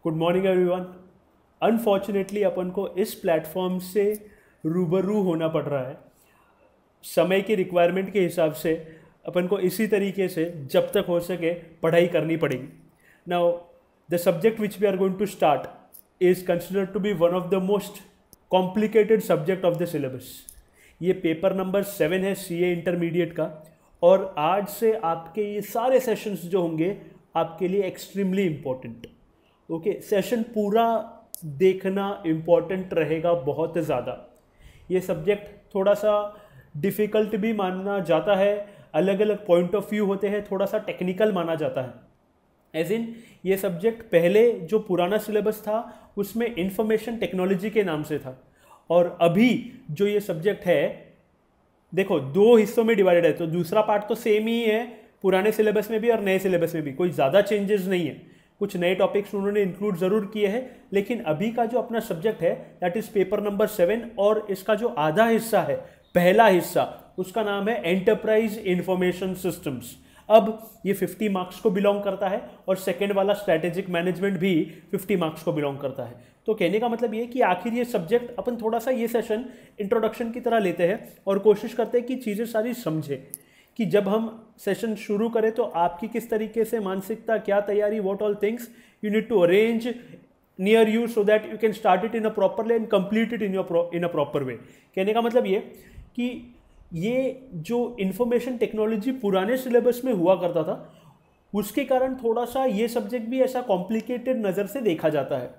Good morning everyone. Unfortunately अपन को इस platform से रूबरू होना पड़ रहा है। समय की रिक्वायरमेंट के हिसाब से अपन को इसी तरीके से जब तक हो सके पढ़ाई करनी पड़ेगी। Now the subject which we are going to start is considered to be one of the most complicated subject of the syllabus. ये पेपर नंबर 7 है सीए इंटरमीडिएट का, और आज से आपके ये सारे सेशंस जो होंगे आपके लिए एक्सट्रीमली इम्पोर्टेंट। ओके, सेशन पूरा देखना इम्पॉर्टेंट रहेगा बहुत ज़्यादा। ये सब्जेक्ट थोड़ा सा डिफ़िकल्ट भी माना जाता है, अलग अलग पॉइंट ऑफ व्यू होते हैं, थोड़ा सा टेक्निकल माना जाता है। एज इन ये सब्जेक्ट पहले जो पुराना सिलेबस था उसमें इंफॉर्मेशन टेक्नोलॉजी के नाम से था, और अभी जो ये सब्जेक्ट है देखो 2 हिस्सों में डिवाइडेड है। तो दूसरा पार्ट तो सेम ही है पुराने सिलेबस में भी और नए सिलेबस में भी, कोई ज़्यादा चेंजेस नहीं है। कुछ नए टॉपिक्स उन्होंने इंक्लूड ज़रूर किए हैं, लेकिन अभी का जो अपना सब्जेक्ट है दैट इज़ पेपर नंबर 7, और इसका जो आधा हिस्सा है, पहला हिस्सा, उसका नाम है एंटरप्राइज इंफॉर्मेशन सिस्टम्स। अब ये 50 मार्क्स को बिलोंग करता है, और सेकेंड वाला स्ट्रैटेजिक मैनेजमेंट भी 50 मार्क्स को बिलोंग करता है। तो कहने का मतलब ये कि आखिर ये सब्जेक्ट अपन थोड़ा सा ये सेशन इंट्रोडक्शन की तरह लेते हैं और कोशिश करते हैं कि चीज़ें सारी समझे, कि जब हम सेशन शुरू करें तो आपकी किस तरीके से मानसिकता, क्या तैयारी, what all things you need to arrange near you so that you can start it in a proper way and complete it in a proper way. कहने का मतलब ये कि ये जो इंफॉर्मेशन टेक्नोलॉजी पुराने सिलेबस में हुआ करता था उसके कारण थोड़ा सा ये सब्जेक्ट भी ऐसा कॉम्प्लिकेटेड नज़र से देखा जाता है।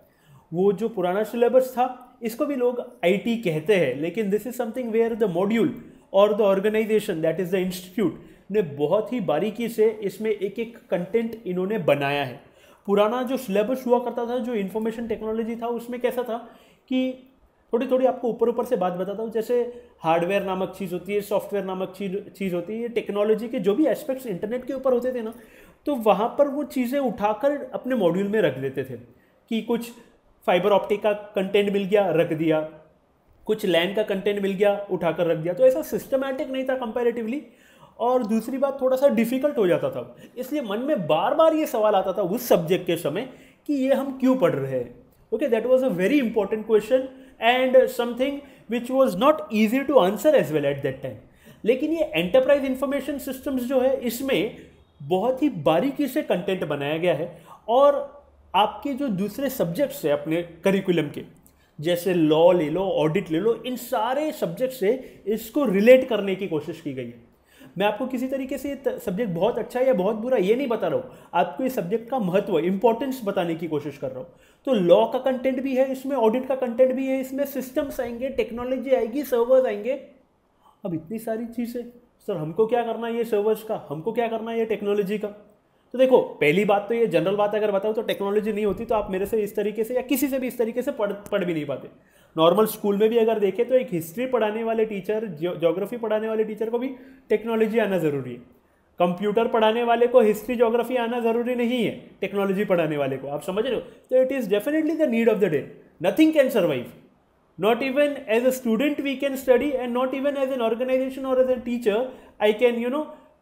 वो जो पुराना सिलेबस था इसको भी लोग आईटी कहते हैं, लेकिन this is something where the module और the organisation that is the institute ने बहुत ही बारीकी से इसमें एक एक कंटेंट इन्होंने बनाया है। पुराना जो सिलेबस हुआ करता था, जो इंफॉर्मेशन टेक्नोलॉजी था, उसमें कैसा था कि थोड़ी थोड़ी आपको ऊपर ऊपर से बात बताता हूँ। जैसे हार्डवेयर नामक चीज़ होती है, सॉफ्टवेयर नामक चीज़ होती है, ये टेक्नोलॉजी के जो भी एस्पेक्ट्स इंटरनेट के ऊपर होते थे ना, तो वहाँ पर वो चीज़ें उठाकर अपने मॉड्यूल में रख देते थे। कि कुछ फाइबर ऑप्टिक का कंटेंट मिल गया, रख दिया, कुछ लैन का कंटेंट मिल गया, उठाकर रख दिया। तो ऐसा सिस्टमैटिक नहीं था कंपैरेटिवली, और दूसरी बात थोड़ा सा डिफिकल्ट हो जाता था। इसलिए मन में बार बार ये सवाल आता था उस सब्जेक्ट के समय कि ये हम क्यों पढ़ रहे हैं। Okay, that was a very important question and something which was not easy to answer as well at that time. लेकिन ये एंटरप्राइज इंफॉर्मेशन सिस्टम्स जो है, इसमें बहुत ही बारीकी से कंटेंट बनाया गया है, और आपके जो दूसरे सब्जेक्ट्स है अपने करिकुलम के, जैसे लॉ ले लो, ऑडिट ले लो, इन सारे सब्जेक्ट से इसको रिलेट करने की कोशिश की गई है। मैं आपको किसी तरीके से ये सब्जेक्ट बहुत अच्छा या बहुत बुरा ये नहीं बता रहा हूँ, आपको इस सब्जेक्ट का महत्व, इंपॉर्टेंस बताने की कोशिश कर रहा हूँ। तो लॉ का कंटेंट भी है इसमें, ऑडिट का कंटेंट भी है इसमें, सिस्टम्स आएंगे, टेक्नोलॉजी आएगी, सर्वर्स आएंगे। अब इतनी सारी चीज़ें, सर हमको क्या करना है ये सर्वर्स का, हमको क्या करना है ये टेक्नोलॉजी का। तो देखो, पहली बात तो ये जनरल बात अगर बताओ तो टेक्नोलॉजी नहीं होती तो आप मेरे से इस तरीके से या किसी से भी इस तरीके से पढ़ भी नहीं पाते। नॉर्मल स्कूल में भी अगर देखें तो एक हिस्ट्री पढ़ाने वाले टीचर, ज्योग्राफी पढ़ाने वाले टीचर को भी टेक्नोलॉजी आना ज़रूरी है। कंप्यूटर पढ़ाने वाले को हिस्ट्री ज्योग्राफी आना ज़रूरी नहीं है, टेक्नोलॉजी पढ़ाने वाले को। आप समझ रहे हो? तो it is definitely the need of the day. Nothing can survive, not even as a student we can study, and not even as an organization or as a teacher I can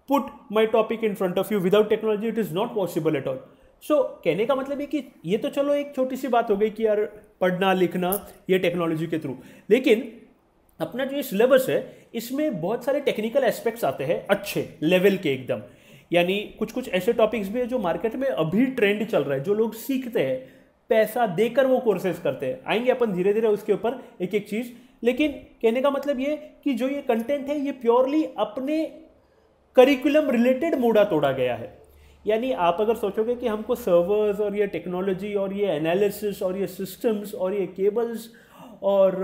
put my topic in front of you. Without technology it is not possible at all. So कहने का मतलब है कि ये तो चलो एक छोटी सी बात हो गई कि यार पढ़ना लिखना ये टेक्नोलॉजी के थ्रू, लेकिन अपना जो ये सिलेबस है इसमें बहुत सारे टेक्निकल एस्पेक्ट्स आते हैं अच्छे लेवल के एकदम। यानी कुछ कुछ ऐसे टॉपिक्स भी है जो मार्केट में अभी ट्रेंड चल रहा है, जो लोग सीखते हैं, पैसा देकर वो कोर्सेज करते हैं। आएंगे अपन धीरे धीरे उसके ऊपर एक एक चीज़, लेकिन कहने का मतलब ये कि जो ये कंटेंट है ये प्योरली अपने करिकुलम रिलेटेड मोड़ा तोड़ा गया है। यानी आप अगर सोचोगे कि हमको सर्वर्स और ये टेक्नोलॉजी और ये एनालिसिस और ये सिस्टम्स और ये केबल्स और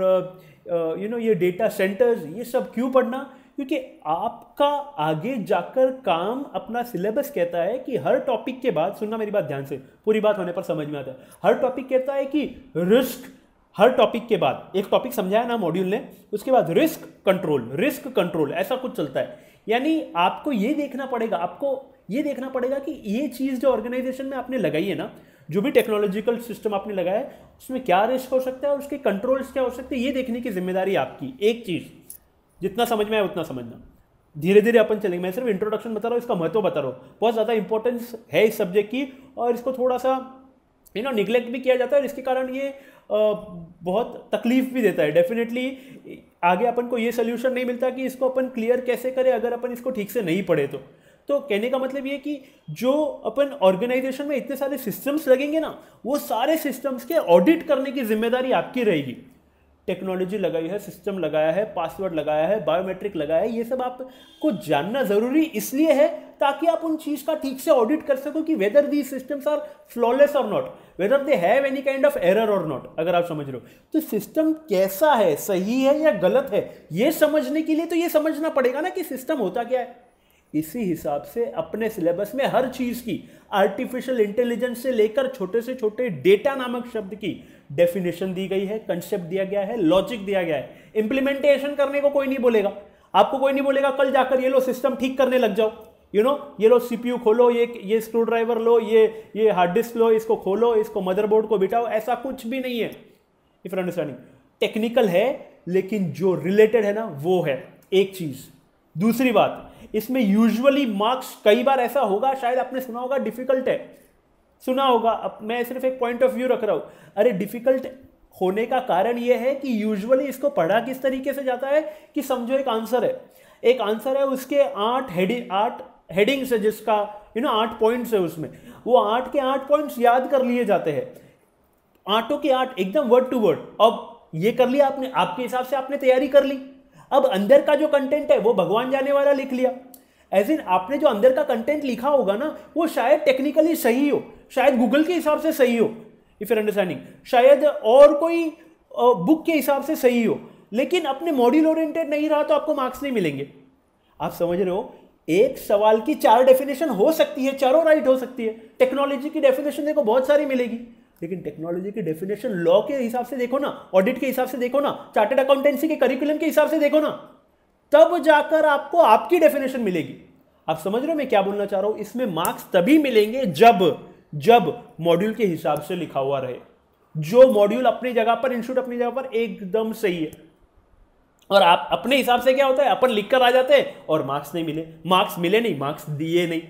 ये डेटा सेंटर्स, ये सब क्यों पढ़ना, क्योंकि आपका आगे जाकर काम, अपना सिलेबस कहता है कि हर टॉपिक के बाद, सुनना मेरी बात ध्यान से, पूरी बात होने पर समझ में आता है, हर टॉपिक कहता है कि रिस्क, हर टॉपिक के बाद एक टॉपिक समझाया ना मॉड्यूल ने, उसके बाद रिस्क कंट्रोल, ऐसा कुछ चलता है। यानी आपको ये देखना पड़ेगा कि ये चीज़ जो ऑर्गेनाइजेशन में आपने लगाई है ना, जो भी टेक्नोलॉजिकल सिस्टम आपने लगाया है, उसमें क्या रिस्क हो सकता है और उसके कंट्रोल्स क्या हो सकते हैं, ये देखने की जिम्मेदारी आपकी। एक चीज़ जितना समझ में आए उतना समझना, धीरे धीरे अपन चलेंगे। मैं सिर्फ इंट्रोडक्शन बता रहा हूँ, इसका महत्व बता रहा हूँ। बहुत ज़्यादा इंपॉर्टेंस है इस सब्जेक्ट की, और इसको थोड़ा सा निग्लेक्ट भी किया जाता है, इसके कारण ये बहुत तकलीफ भी देता है। डेफिनेटली आगे अपन को ये सोल्यूशन नहीं मिलता कि इसको अपन क्लियर कैसे करें अगर अपन इसको ठीक से नहीं पढ़े तो कहने का मतलब ये कि जो अपन ऑर्गेनाइजेशन में इतने सारे सिस्टम्स लगेंगे ना, वो सारे सिस्टम्स के ऑडिट करने की जिम्मेदारी आपकी रहेगी। टेक्नोलॉजी लगाई है, सिस्टम लगाया है, पासवर्ड लगाया है, बायोमेट्रिक लगाया है, ये सब आपको जानना जरूरी इसलिए है ताकि आप उन चीज का ठीक से ऑडिट कर सको कि whether the systems are flawless or not, whether they have any kind of error or not. अगर आप समझ रहे हो तो सिस्टम कैसा है, सही है या गलत है, ये समझने के लिए तो ये समझना पड़ेगा ना कि सिस्टम होता क्या है। इसी हिसाब से अपने सिलेबस में हर चीज की, आर्टिफिशियल इंटेलिजेंस से लेकर छोटे से छोटे डेटा नामक शब्द की डेफिनेशन दी गई है, कंसेप्ट दिया गया है, लॉजिक दिया गया है। इंप्लीमेंटेशन करने को कोई नहीं बोलेगा, आपको कोई नहीं बोलेगा कल जाकर ये लो सिस्टम ठीक करने लग जाओ, ये लो सीपीयू खोलो, ये स्क्रू ड्राइवर लो, ये हार्ड डिस्क लो, इसको खोलो, इसको मदरबोर्ड को बिठाओ, ऐसा कुछ भी नहीं है। इफ अंडरस्टैंडिंग टेक्निकल है लेकिन जो रिलेटेड है ना वो है एक चीज। दूसरी बात, इसमें यूजुअली मार्क्स कई बार ऐसा होगा, शायद आपने सुना होगा डिफिकल्ट है, सुना होगा। अब मैं सिर्फ एक पॉइंट ऑफ व्यू रख रहा हूं। अरे डिफिकल्ट होने का कारण यह है कि यूजुअली इसको पढ़ा किस तरीके से जाता है कि समझो एक आंसर है, उसके 8 हेडिंग्स है, जिसका 8 पॉइंट्स है, उसमें वो 8 के 8 पॉइंट्स याद कर लिए जाते हैं, 8 के 8 एकदम वर्ड टू वर्ड। अब ये कर लिया आपने, आपके हिसाब से आपने तैयारी कर ली। अब अंदर का जो कंटेंट है वो भगवान जाने वाला लिख लिया, एज इन आपने जो अंदर का कंटेंट लिखा होगा ना वो शायद टेक्निकली सही हो, शायद गूगल के हिसाब से सही हो, इफ यू अंडरस्टैंडिंग, शायद और कोई बुक के हिसाब से सही हो, लेकिन अपने मॉड्यूल ओरिएंटेड नहीं रहा तो आपको मार्क्स नहीं मिलेंगे। आप समझ रहे हो, एक सवाल की 4 डेफिनेशन हो सकती है, चारों राइट हो सकती है। टेक्नोलॉजी की डेफिनेशन देखो बहुत सारी मिलेगी, लेकिन टेक्नोलॉजी की डेफिनेशन लॉ के हिसाब से देखो ना, ऑडिट के हिसाब से देखो ना, चार्टर्ड अकाउंटेंसी के करिकुलम के हिसाब से देखो ना, तब जाकर आपको आपकी डेफिनेशन मिलेगी। आप समझ रहे हो मैं क्या बोलना चाह रहा हूं? इसमें मार्क्स तभी मिलेंगे जब मॉड्यूल के हिसाब से लिखा हुआ रहे, जो मॉड्यूल अपनी जगह पर, इंस्टीट्यूट अपनी जगह पर एकदम सही है। और आप अपने हिसाब से क्या होता है, अपन लिखकर आ जाते हैं और मार्क्स नहीं मिले, मार्क्स मिले नहीं, मार्क्स दिए नहीं।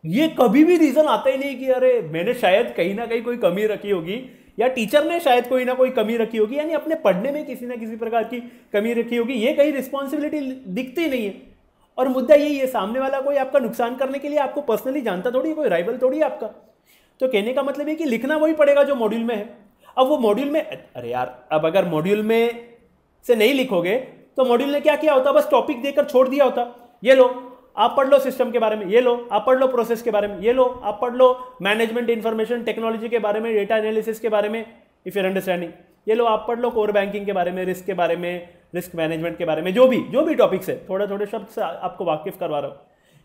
ये कभी भी रीजन आता ही नहीं कि अरे मैंने शायद कहीं ना कहीं कोई कमी रखी होगी, या टीचर ने शायद कोई ना कोई कमी रखी होगी, यानी अपने पढ़ने में किसी ना किसी प्रकार की कमी रखी होगी। ये कहीं रिस्पॉन्सिबिलिटी दिखती नहीं है। और मुद्दा यही है, सामने वाला कोई आपका नुकसान करने के लिए आपको पर्सनली जानता थोड़ी, कोई राइवल थोड़ी आपका। तो कहने का मतलब है कि लिखना वही पड़ेगा जो मॉड्यूल में है। अब वो मॉड्यूल में, अरे यार, अब अगर मॉड्यूल में से नहीं लिखोगे तो मॉड्यूल ने क्या किया होता, बस टॉपिक देकर छोड़ दिया होता, ये लो आप पढ़ लो सिस्टम के बारे में, ये लो आप पढ़ लो प्रोसेस के बारे में, ये लो आप पढ़ लो मैनेजमेंट इंफॉर्मेशन टेक्नोलॉजी के बारे में, डेटा एनालिसिस के बारे में, इफ यूर अंडरस्टैंडिंग, ये लो आप पढ़ लो कोर बैंकिंग के बारे में, रिस्क के बारे में, रिस्क मैनेजमेंट के बारे में, जो भी टॉपिक्स है, थोड़े थोड़े शब्द से आपको वाकिफ करवा रहा हूँ।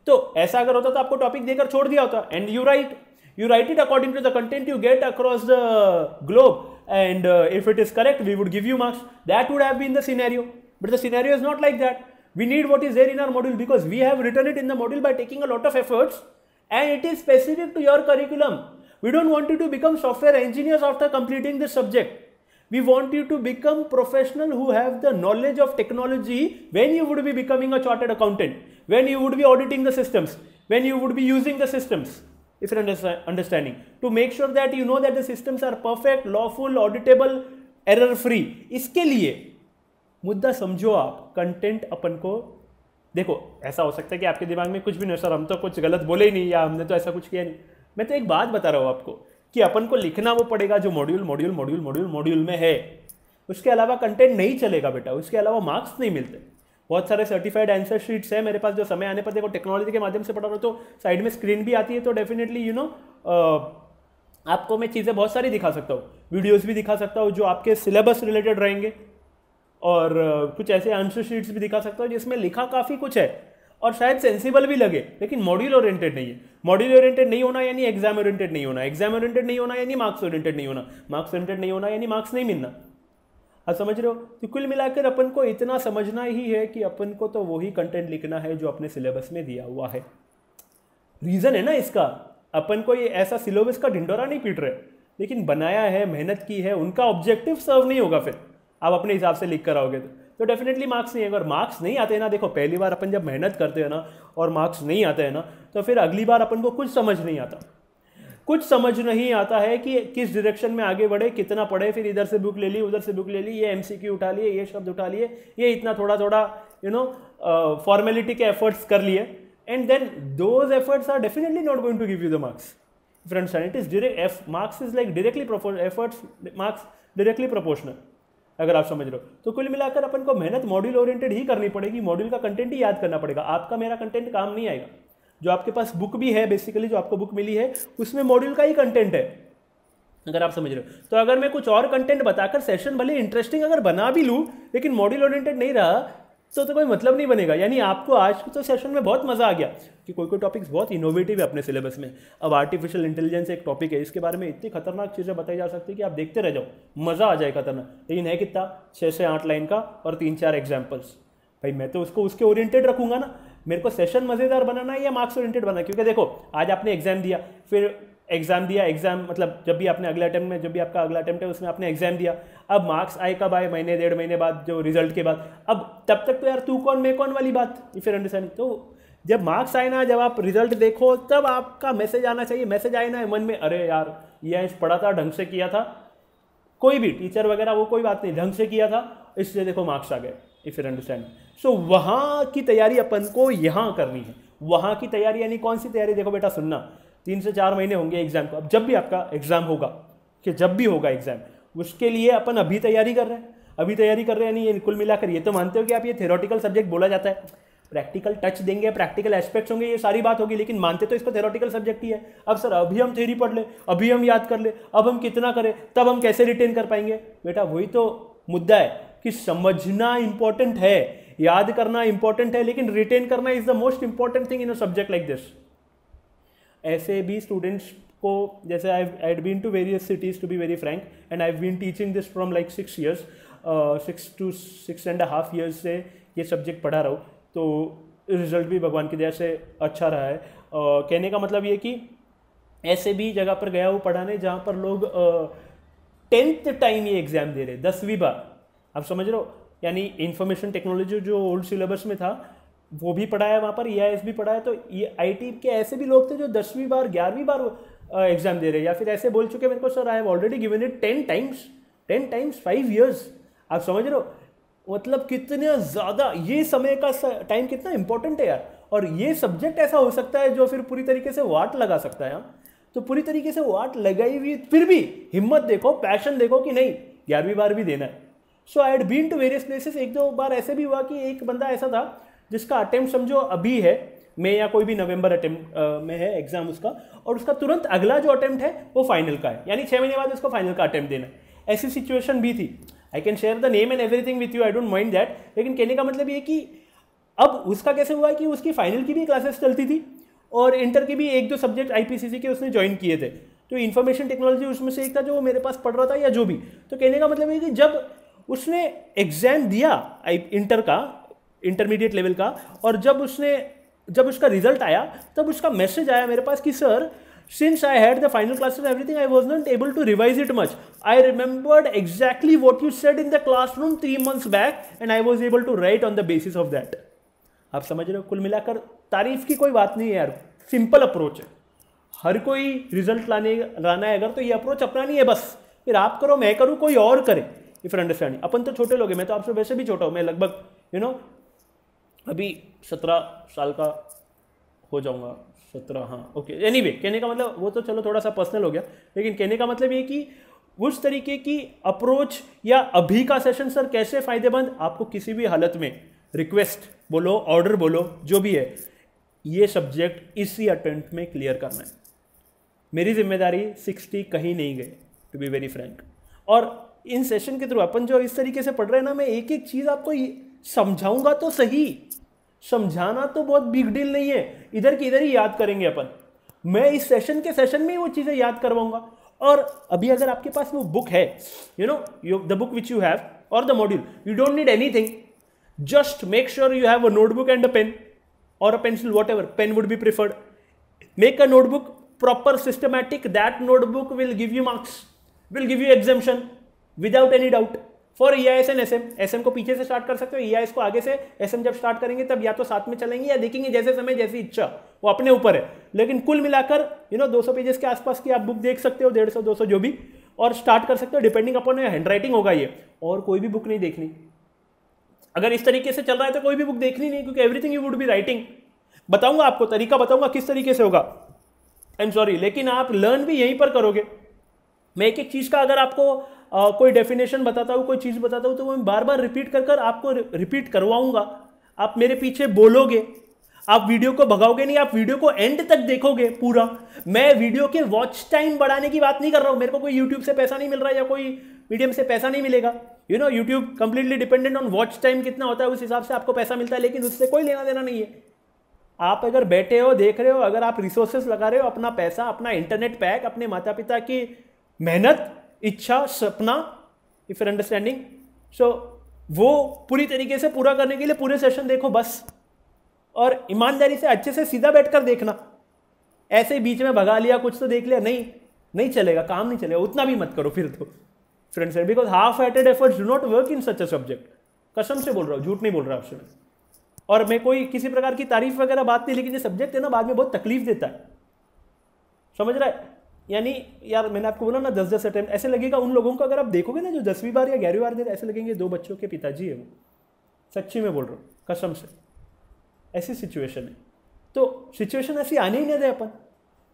तो ऐसा अगर होता तो आपको टॉपिक देकर छोड़ दिया होता, and you write it according to the content you get across the globe, and if it is correct we would give you marks. That would have been the scenario, but the scenario is not like that. We need what is there in our module because we have written it in the module by taking a lot of efforts, and it is specific to your curriculum. We don't want you to become software engineers after completing this subject. We want you to become professional who have the knowledge of technology when you would be becoming a chartered accountant, when you would be auditing the systems, when you would be using the systems, if you're understanding, to make sure that you know that the systems are perfect, lawful, auditable, error free. इसके लिए मुद्दा समझो आप, content अपन को देखो, ऐसा हो सकता है कि आपके दिमाग में कुछ भी नहीं, सर हम तो कुछ गलत बोले ही नहीं, या हमने तो ऐसा कुछ किया नहीं। मैं तो एक बात बता रहा हूँ आपको कि अपन को लिखना वो पड़ेगा जो मॉड्यूल में है, उसके अलावा कंटेंट नहीं चलेगा बेटा, उसके अलावा मार्क्स नहीं मिलते। बहुत सारे सर्टिफाइड आंसर शीट्स है मेरे पास, जो समय आने पर देखो टेक्नोलॉजी के माध्यम से पढ़ा रहा हूँ तो साइड में स्क्रीन भी आती है, तो डेफिनेटली आपको मैं चीज़ें बहुत सारी दिखा सकता हूँ, वीडियोस भी दिखा सकता हूँ जो आपके सिलेबस रिलेटेड रहेंगे, और कुछ ऐसे आंसर शीट्स भी दिखा सकता हूँ जिसमें लिखा काफ़ी कुछ है और शायद सेंसिबल भी लगे, लेकिन मॉड्यूल ओरिएंटेड नहीं है। मॉड्यूल ओरिएंटेड नहीं होना यानी एग्जाम ओरिएंटेड नहीं होना, एग्जाम ओरिएंटेड नहीं होना यानी मार्क्स ओरिएंटेड नहीं होना, मार्क्स ओरिएंटेड नहीं होना यानी मार्क्स नहीं मिलना। आप समझ रहे हो? तो कुल मिलाकर अपन को इतना समझना ही है कि अपन को तो वही कंटेंट लिखना है जो अपने सिलेबस में दिया हुआ है। रीज़न है ना इसका, अपन को ये ऐसा सिलेबस का ढिंडोरा नहीं पीट रहे, लेकिन बनाया है, मेहनत की है, उनका ऑब्जेक्टिव सर्व नहीं होगा फिर आप अपने हिसाब से लिख कर आओगे तो डेफिनेटली मार्क्स नहीं है। अगर मार्क्स नहीं आते हैं ना, देखो पहली बार अपन जब मेहनत करते हैं ना और मार्क्स नहीं आते हैं ना, तो फिर अगली बार अपन को कुछ समझ नहीं आता। कुछ समझ नहीं आता है कि किस डायरेक्शन में आगे बढ़े, कितना पढ़े, फिर इधर से बुक ले ली, उधर से बुक ले ली, ये एमसीक्यू उठा लिए, ये शब्द उठा लिए, ये इतना थोड़ा थोड़ा फॉर्मेलिटी के एफर्ट्स कर लिए, and then those efforts are definitely not going to give you the marks. If you understand, it is direct. Marks is like directly efforts, marks directly proportional. अगर आप समझ रहे हो तो कुल मिलाकर अपन को मेहनत मॉड्यूल ओरिएंटेड ही करनी पड़ेगी, मॉड्यूल का कंटेंट ही याद करना पड़ेगा. आपका मेरा कंटेंट काम नहीं आएगा. जो आपके पास बुक भी है, बेसिकली जो आपको बुक मिली है उसमें मॉड्यूल का ही कंटेंट है, अगर आप समझ रहे हो. तो अगर मैं कुछ और कंटेंट बताकर सेशन भले इंटरेस्टिंग अगर बना भी लूँ लेकिन मॉड्यूल ओरिएंटेड नहीं रहा तो कोई मतलब नहीं बनेगा. यानी आपको आज तो सेशन में बहुत मजा आ गया कि कोई टॉपिक्स बहुत इनोवेटिव है अपने सिलेबस में. अब आर्टिफिशियल इंटेलिजेंस एक टॉपिक है, इसके बारे में इतनी खतरनाक चीज़ें बताई जा सकती है कि आप देखते रह जाओ, मज़ा आ जाए खतरनाक. लेकिन है कितना, 6 से 8 लाइन का और 3-4 एग्जाम्पल्स. भाई मैं तो उसको उसके ओरिएंटेड रखूंगा ना. मेरे को सेशन मज़ेदार बनाना है या मार्क्स ओरिएंटेड बनाना है, क्योंकि देखो आज आपने एग्जाम दिया, फिर एग्जाम दिया, एग्जाम मतलब जब भी आपने अगला अटेम्प्ट में, जब भी आपका अगला अटेम्प्ट है उसमें आपने एग्जाम दिया. अब मार्क्स आए कब आए, महीने 1.5 महीने बाद, जो रिजल्ट के बाद. अब तब तक तो यार तू कौन मैं कौन वाली बात, इफ यू अंडरस्टैंड. तो जब मार्क्स आए ना, जब आप रिजल्ट देखो तब आपका मैसेज आना चाहिए. मैसेज आए ना मन में, अरे यार ये पढ़ा था, ढंग से किया था, कोई भी टीचर वगैरह वो कोई बात नहीं, ढंग से किया था, इसलिए देखो मार्क्स आ गए, इफ यू अंडरस्टैंड. सो वहाँ की तैयारी अपन को यहाँ करनी है. वहाँ की तैयारी यानी कौन सी तैयारी, देखो बेटा सुनना, 3 से 4 महीने होंगे एग्जाम को. अब जब भी आपका एग्जाम होगा, कि जब भी होगा एग्जाम, उसके लिए अपन अभी तैयारी कर रहे हैं. अभी तैयारी कर रहे हैं यानी कुल मिलाकर ये तो मानते हो कि आप ये थ्योरेटिकल सब्जेक्ट बोला जाता है, प्रैक्टिकल टच देंगे, प्रैक्टिकल एस्पेक्ट्स होंगे, ये सारी बात होगी, लेकिन मानते तो इसको थ्योरेटिकल सब्जेक्ट ही है. अब सर अभी हम थ्योरी पढ़ ले, अभी हम याद कर ले, अब हम कितना करें, तब हम कैसे रिटेन कर पाएंगे. बेटा वही तो मुद्दा है कि समझना इंपॉर्टेंट है, याद करना इंपॉर्टेंट है, लेकिन रिटेन करना is the most important thing in a subject like this. ऐसे भी स्टूडेंट्स को, जैसे I had been to various cities to be very frank, and I have been teaching this from like 6 years, 6 to 6.5 years से ये subject पढ़ा रहा हूँ. तो रिजल्ट भी भगवान की दया से अच्छा रहा है. कहने का मतलब ये कि ऐसे भी जगह पर गया हूँ पढ़ाने जहाँ पर लोग 10th टाइम ये एग्ज़ाम दे रहे, 10वीं बार. आप समझ रहे हो, यानी इंफॉर्मेशन टेक्नोलॉजी जो ओल्ड सिलेबस में था वो भी पढ़ाया वहाँ पर, EIS भी पढ़ाया. तो ये IT के ऐसे भी लोग थे जो 10वीं बार 11वीं बार एग्जाम दे रहे, या फिर ऐसे बोल चुके मेरे को, sir I have already given it 10 times 5 years. आप समझ रहे हो मतलब कितने ज़्यादा ये समय का टाइम कितना इंपॉर्टेंट है यार. और ये सब्जेक्ट ऐसा हो सकता है जो फिर पूरी तरीके से वाट लगा सकता है. तो पूरी तरीके से वाट लगाई हुई, फिर भी हिम्मत देखो, पैशन देखो कि नहीं 11वीं बार भी देना है. So I had been to various places. 1-2 बार ऐसे भी हुआ कि एक बंदा ऐसा था जिसका अटेम्प्ट समझो अभी है, मई या कोई भी नवंबर अटेम्प्ट में है एग्जाम उसका, और उसका तुरंत अगला जो अटेम्प्ट है वो फाइनल का है, यानी 6 महीने बाद उसको फाइनल का अटेम्प्ट देना है. ऐसी सिचुएशन भी थी. I can share the name and everything with you, I don't mind that. लेकिन कहने का मतलब ये कि अब उसका कैसे हुआ कि उसकी फाइनल की भी क्लासेस चलती थी और इंटर के भी 1-2 सब्जेक्ट IPCC के उसने ज्वाइन किए थे. तो इन्फॉर्मेशन टेक्नोलॉजी उसमें से एक था जो मेरे पास पढ़ रहा था या जो भी. तो कहने का मतलब ये कि जब उसने एग्जाम दिया इंटर का, इंटरमीडिएट लेवल का, और जब उसका रिजल्ट आया तब उसका मैसेज आया मेरे पास कि sir, since I had the final classes and everything, I was not able to revise it much. I remembered exactly what you said in the classroom 3 months back and I was able to write on the basis of that. आप समझ रहे हो, कुल मिलाकर तारीफ की कोई बात नहीं है यार, सिंपल अप्रोच है. हर कोई रिजल्ट लाना है अगर तो ये अप्रोच अपनानी है बस. फिर आप करो, मैं करूँ, कोई और करे, इफ यू अंडरस्टैंड. अपन तो छोटे लोग हैं, मैं तो आपसे वैसे भी छोटा हूँ, मैं लगभग अभी 17 साल का हो जाऊंगा, 17, हाँ ओके. एनीवे, कहने का मतलब वो तो चलो थोड़ा सा पर्सनल हो गया, लेकिन कहने का मतलब ये कि उस तरीके की अप्रोच या अभी का सेशन सर कैसे फायदेमंद, आपको किसी भी हालत में रिक्वेस्ट बोलो, ऑर्डर बोलो, जो भी है, ये सब्जेक्ट इसी अटेम्प्ट में क्लियर करना है. मेरी जिम्मेदारी 60 कहीं नहीं गए, टू बी वेरी फ्रैंक. और इन सेशन के थ्रू अपन जो इस तरीके से पढ़ रहे हैं ना, मैं एक एक चीज़ आपको समझाऊंगा तो सही. समझाना तो बहुत बिग डील नहीं है, इधर की इधर ही याद करेंगे अपन. मैं इस सेशन में वो चीज़ें याद करवाऊंगा. और अभी अगर आपके पास वो बुक है, the book which you have और the module, you don't need anything. Just make sure you have a notebook and a pen or a pencil, whatever, pen would be preferred. Make a notebook proper, systematic. That notebook will give you marks, will give you exemption without any doubt. For EIS and SM, SM को पीछे से start कर सकते हो, EIS को आगे से, SM जब स्टार्ट करेंगे तब या तो साथ में चलेंगे या देखेंगे जैसे समय जैसी इच्छा, वो अपने ऊपर है। लेकिन कुल मिलाकर 200 पेजेस के आसपास की आप बुक देख सकते हो, 150 200 जो भी, और स्टार्ट कर सकते हो, डिपेंडिंग अपॉन हैंड राइटिंग होगा ये। और कोई भी बुक नहीं देखनी, अगर इस तरीके से चल रहा है तो कोई भी बुक देखनी नहीं, क्योंकि everything you would be writing. बताऊंगा आपको तरीका, बताऊंगा किस तरीके से होगा, आई एम सॉरी, लेकिन आप लर्न भी यहीं पर करोगे। मैं एक एक चीज का अगर आपको कोई डेफिनेशन बताता हूँ, कोई चीज बताता हूँ, तो मैं बार बार रिपीट कर आपको रिपीट करवाऊंगा। आप मेरे पीछे बोलोगे, आप वीडियो को भगाओगे नहीं, आप वीडियो को एंड तक देखोगे पूरा। मैं वीडियो के वॉच टाइम बढ़ाने की बात नहीं कर रहा हूं, मेरे को कोई यूट्यूब से पैसा नहीं मिल रहा है या कोई मीडियम से पैसा नहीं मिलेगा। YouTube completely dependent on watch time कितना होता है, उस हिसाब से आपको पैसा मिलता है, लेकिन उससे कोई लेना देना नहीं है। आप अगर बैठे हो, देख रहे हो, अगर आप रिसोर्सेस लगा रहे हो, अपना पैसा, अपना इंटरनेट पैक, अपने माता पिता की मेहनत, इच्छा, सपना, इफ यू अंडरस्टैंडिंग, सो वो पूरी तरीके से पूरा करने के लिए पूरे सेशन देखो बस। और ईमानदारी से अच्छे से सीधा बैठकर देखना, ऐसे ही बीच में भगा लिया, कुछ तो देख लिया, नहीं चलेगा, काम नहीं चलेगा, उतना भी मत करो फिर तो friends, because half hearted efforts do not work in such a subject. कसम से बोल रहा हूँ, झूठ नहीं बोल रहा आपसे मैं। और मैं कोई किसी प्रकार की तारीफ वगैरह बात नहीं, लेकिन ये सब्जेक्ट है ना, बाद में बहुत तकलीफ देता है, समझ रहा है। यानी यार मैंने आपको बोला ना 10-10 अटेम्प्ट, ऐसे लगेगा उन लोगों को अगर आप देखोगे ना जो 10वीं बार या 11वीं बार दे रहे, ऐसे लगेंगे 2 बच्चों के पिताजी है वो, सच्ची में बोल रहा हूँ कसम से, ऐसी सिचुएशन है। तो सिचुएशन ऐसी आने ही नहीं दे अपन,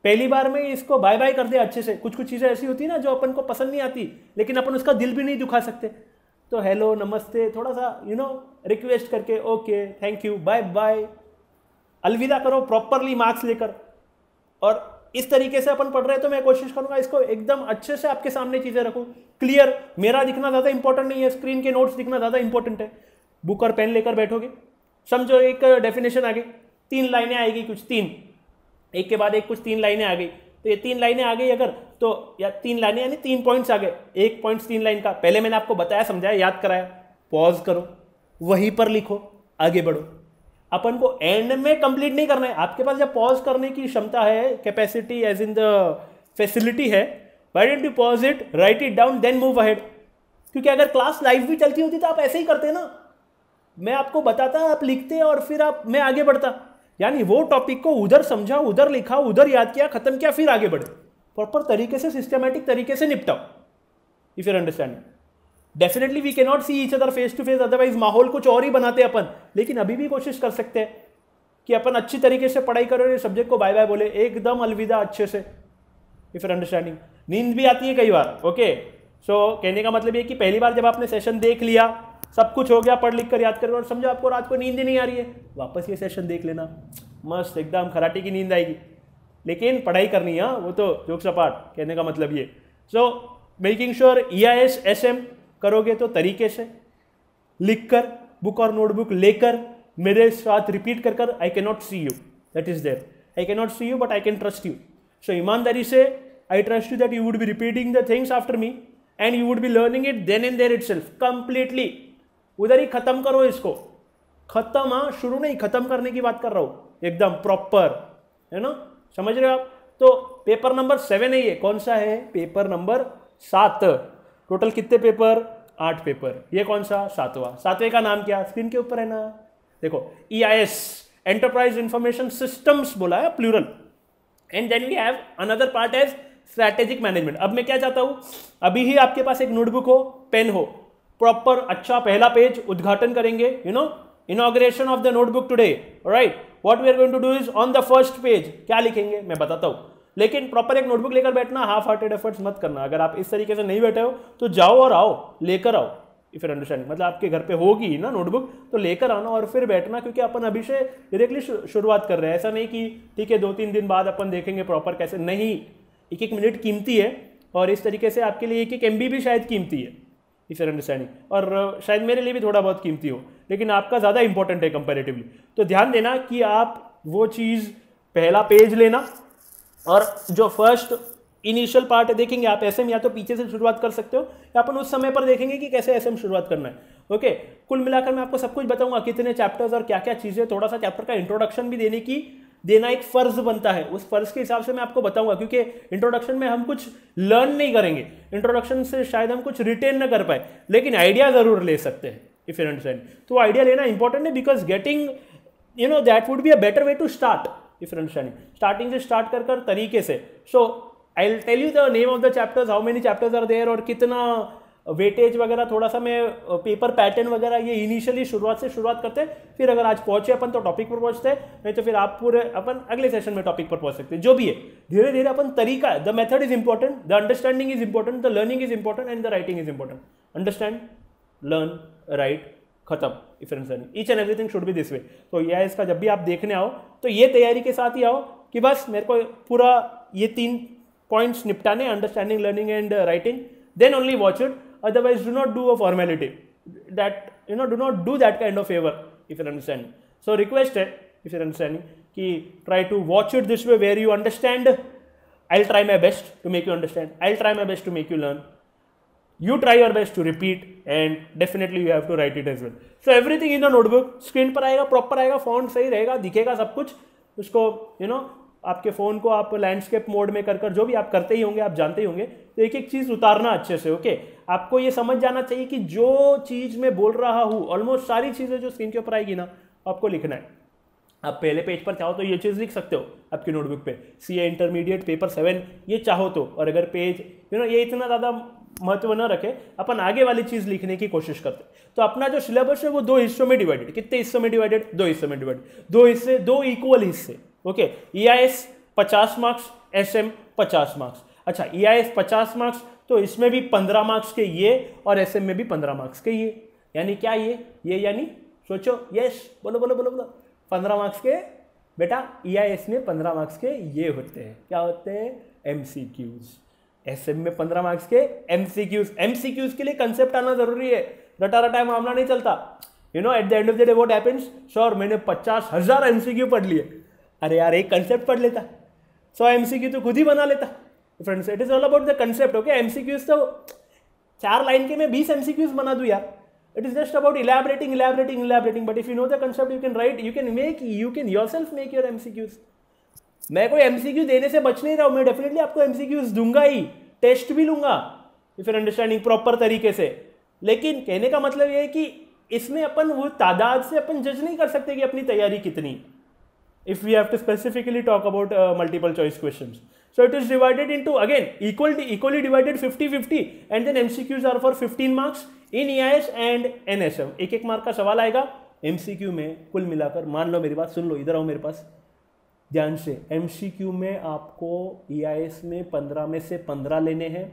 पहली बार में इसको बाय बाय कर दे अच्छे से। कुछ चीज़ें ऐसी होती है ना जो अपन को पसंद नहीं आती, लेकिन अपन उसका दिल भी नहीं दुखा सकते, तो हेलो नमस्ते थोड़ा सा रिक्वेस्ट करके okay thank you bye bye, अलविदा करो प्रॉपरली मार्क्स लेकर। और इस तरीके से अपन पढ़ रहे हैं, तो मैं कोशिश करूंगा इसको एकदम अच्छे से आपके सामने चीजें रखूं, क्लियर। मेरा दिखना ज़्यादा इंपॉर्टेंट नहीं है, स्क्रीन के नोट्स दिखना ज़्यादा इंपॉर्टेंट है। बुक और पेन लेकर बैठोगे, समझो एक डेफिनेशन आ गई, 3 लाइनें आएगी कुछ, 3 एक के बाद एक कुछ 3 लाइनें आ गई, तो ये 3 लाइनें आ गई अगर, तो या 3 लाइनें यानी 3 पॉइंट्स आ गए, 1 पॉइंट 3 लाइन का। पहले मैंने आपको बताया, समझाया, याद कराया, पॉज करो, वहीं पर लिखो, आगे बढ़ो। अपन को एंड में कंप्लीट नहीं करना है। आपके पास जब पॉज करने की क्षमता है, capacity as in the facility है, why don't you pause it, write it down, then move ahead. क्योंकि अगर क्लास लाइव भी चलती होती तो आप ऐसे ही करते ना, मैं आपको बताता, आप लिखते और फिर मैं आगे बढ़ता। यानी वो टॉपिक को उधर समझा, उधर लिखा, उधर याद किया, खत्म किया, फिर आगे बढ़े, प्रॉपर तरीके से, सिस्टमैटिक तरीके से निपटाओ, if you understand. Definitely we can not see each other face to face, otherwise माहौल कुछ और ही बनाते अपन। लेकिन अभी भी कोशिश कर सकते हैं कि अपन अच्छी तरीके से पढ़ाई करो, सब्जेक्ट को बाय बाय बोले, एकदम अलविदा अच्छे से, इफ यू अंडरस्टैंडिंग। नींद भी आती है कई बार, ओके। सो कहने का मतलब ये कि पहली बार जब आपने सेशन देख लिया, सब कुछ हो गया, पढ़ लिख कर याद कर, और समझो आपको रात को नींद ही नहीं आ रही है, वापस ये सेशन देख लेना, मस्त एकदम खराटे की नींद आएगी। लेकिन पढ़ाई करनी है, वो तो जोक सपाट, कहने का मतलब ये। So making sure EIS SM करोगे तो तरीके से लिखकर, बुक और नोटबुक लेकर मेरे साथ रिपीट कर कर, I can not see you, that is there, I can not see you but I can trust you. So ईमानदारी से I trust you that you would be repeating the things after me and you would be learning it then and there itself completely. उधर ही खत्म करो इसको, खत्म, हाँ, शुरू नहीं, खत्म करने की बात कर रहा हूं, एकदम प्रॉपर, है ना, समझ रहे हो आप। तो पेपर नंबर 7 है ये, कौन सा है, पेपर नंबर 7। टोटल कितने पेपर, 8 पेपर, ये कौन सा, 7वां। 7वें का नाम क्या, स्क्रीन के ऊपर है ना, देखो, EIS एंटरप्राइज इंफॉर्मेशन सिस्टम्स बोला है, plural. And then we have another part as strategic management. अब मैं क्या चाहता हूं, अभी ही आपके पास एक नोटबुक हो, पेन हो, प्रॉपर अच्छा पहला पेज उद्घाटन करेंगे, inauguration of the notebook today, right. What we are going to do is on the first page क्या लिखेंगे मैं बताता हूं, लेकिन प्रॉपर एक नोटबुक लेकर बैठना, हाफ हार्टेड एफर्ट्स मत करना। अगर आप इस तरीके से नहीं बैठे हो तो जाओ और आओ, लेकर आओ, इफ यू अंडरस्टैंड। मतलब आपके घर पे होगी ना नोटबुक, तो लेकर आना और फिर बैठना, क्योंकि अपन अभी से डायरेक्टली शुरुआत कर रहे हैं। ऐसा नहीं कि ठीक है 2-3 दिन बाद अपन देखेंगे प्रॉपर कैसे, नहीं, 1-1 मिनट कीमती है, और इस तरीके से आपके लिए 1-1 MB भी शायद कीमती है, इफ यू अंडरस्टैंडिंग, और शायद मेरे लिए भी थोड़ा बहुत कीमती हो, लेकिन आपका ज़्यादा इंपॉर्टेंट है कंपैरेटिवली। तो ध्यान देना कि आप वो चीज़, पहला पेज लेना, और जो फर्स्ट इनिशियल पार्ट है देखेंगे आप, SM या तो पीछे से शुरुआत कर सकते हो, या अपन उस समय पर देखेंगे कि कैसे SM शुरुआत करना है, ओके। कुल मिलाकर मैं आपको सब कुछ बताऊंगा, कितने चैप्टर्स और क्या क्या चीज़ें, थोड़ा सा चैप्टर का इंट्रोडक्शन भी देने की देना एक फर्ज बनता है। उस फर्ज के हिसाब से मैं आपको बताऊंगा, क्योंकि इंट्रोडक्शन में हम कुछ लर्न नहीं करेंगे, इंट्रोडक्शन से शायद हम कुछ रिटेन ना कर पाए, लेकिन आइडिया जरूर ले सकते हैं, इफ यू अंडरस्टैंड। तो आइडिया लेना इंपॉर्टेंट है, because getting that would be a better way to start, if you understanding. Starting से स्टार्ट कर तरीके से। So I will tell you the name of the chapters, how many chapters are there, और कितना weightage वगैरह, थोड़ा सा मैं पेपर पैटर्न वगैरह ये इनिशियली शुरुआत करते हैं, फिर अगर आज पहुंचे अपन तो टॉपिक पर पहुंचते हैं, नहीं तो फिर आप पूरे अपन अगले सेशन में टॉपिक पर पहुंच सकते हैं। जो भी है धीरे धीरे अपन तरीका, the method is important, the understanding is important, the learning is important and the writing is important. Understand, learn, write, खत्म। If each and everything should be this way. तो यह इसका जब भी आप देखने आओ तो ये तैयारी के साथ ही आओ कि बस मेरे को पूरा ये 3 पॉइंट्स निपटाने, understanding, learning and writing, then only watch it. Otherwise, do not do a formality. Do not do that kind of favor, if you're understanding. So, request है, if you're understanding, कि try to watch it this way where you understand. I'll try my best to make you understand. I'll try my best to make you learn. You try your best to repeat, and definitely you have to write it as well. So, everything in the notebook, screen पर आएगा, proper आएगा, font सही रहेगा, दिखेगा सब कुछ। उसको आपके फ़ोन को आप लैंडस्केप मोड में कर जो भी आप करते ही होंगे, आप जानते ही होंगे, तो एक एक चीज़ उतारना अच्छे से। ओके, आपको ये समझ जाना चाहिए कि जो चीज़ मैं बोल रहा हूँ, ऑलमोस्ट सारी चीज़ें जो स्क्रीन के ऊपर आएगी ना, आपको लिखना है। आप पहले पेज पर चाहो तो ये चीज़ लिख सकते हो आपकी नोटबुक पे, CA इंटरमीडिएट पेपर 7 ये चाहो तो। और अगर पेज ये इतना ज़्यादा महत्व न रखे, अपन आगे वाली चीज़ लिखने की कोशिश करते। तो अपना जो सिलेबस है वो 2 हिस्सों में डिवाइडेड। कितने हिस्सों में डिवाइडेड? 2 हिस्सों में डिवाइडेड। 2 हिस्से, 2 इक्वल हिस्से। Okay, EIS 50 marks, SM 50 marks. अच्छा, EIS 50 मार्क्स, तो इसमें भी 15 मार्क्स के ये, और SM में भी 15 मार्क्स के ये। यानी क्या ये यानी सोचो, यस, बोलो बोलो बोलो बोलो। 15 मार्क्स के बेटा EIS में 15 मार्क्स के ये होते हैं, क्या होते हैं? MCQs। SM में 15 मार्क्स के MCQs। MCQs के लिए कंसेप्ट आना जरूरी है, रटा रटा मामला नहीं चलता। At the end of the day what happens, sir मैंने 50,000 MCQ पढ़ लिए। अरे यार, एक कंसेप्ट पढ़ लेता, 100 MCQ तो खुद ही बना लेता। Friends, it is all about the concept. Okay, MCQs तो 4 लाइन के मैं 20 MCQs बना दूं यार। It is just about elaborating, but if you know the concept, you can write, you can yourself make your MCQs। मैं कोई MCQ देने से बच नहीं रहा हूं, मैं डेफिनेटली आपको MCQs दूंगा ही, टेस्ट भी लूंगा, इफ यू अंडरस्टैंडिंग, प्रॉपर तरीके से। लेकिन कहने का मतलब ये है कि इसमें अपन वो तादाद से अपन जज नहीं कर सकते कि अपनी तैयारी कितनी, if we have to specifically talk about multiple choice questions. So it is divided into, again, equally divided 50-50, and then MCQs are for 15 marks in EIS and NSM. एक मार्क का सवाल आएगा MCQ में, कुल मिलाकर। मान लो मेरी बात सुन लो, इधर आओ मेरे पास ध्यान से। MCQ में आपको EIS में 15 में से 15 लेने हैं,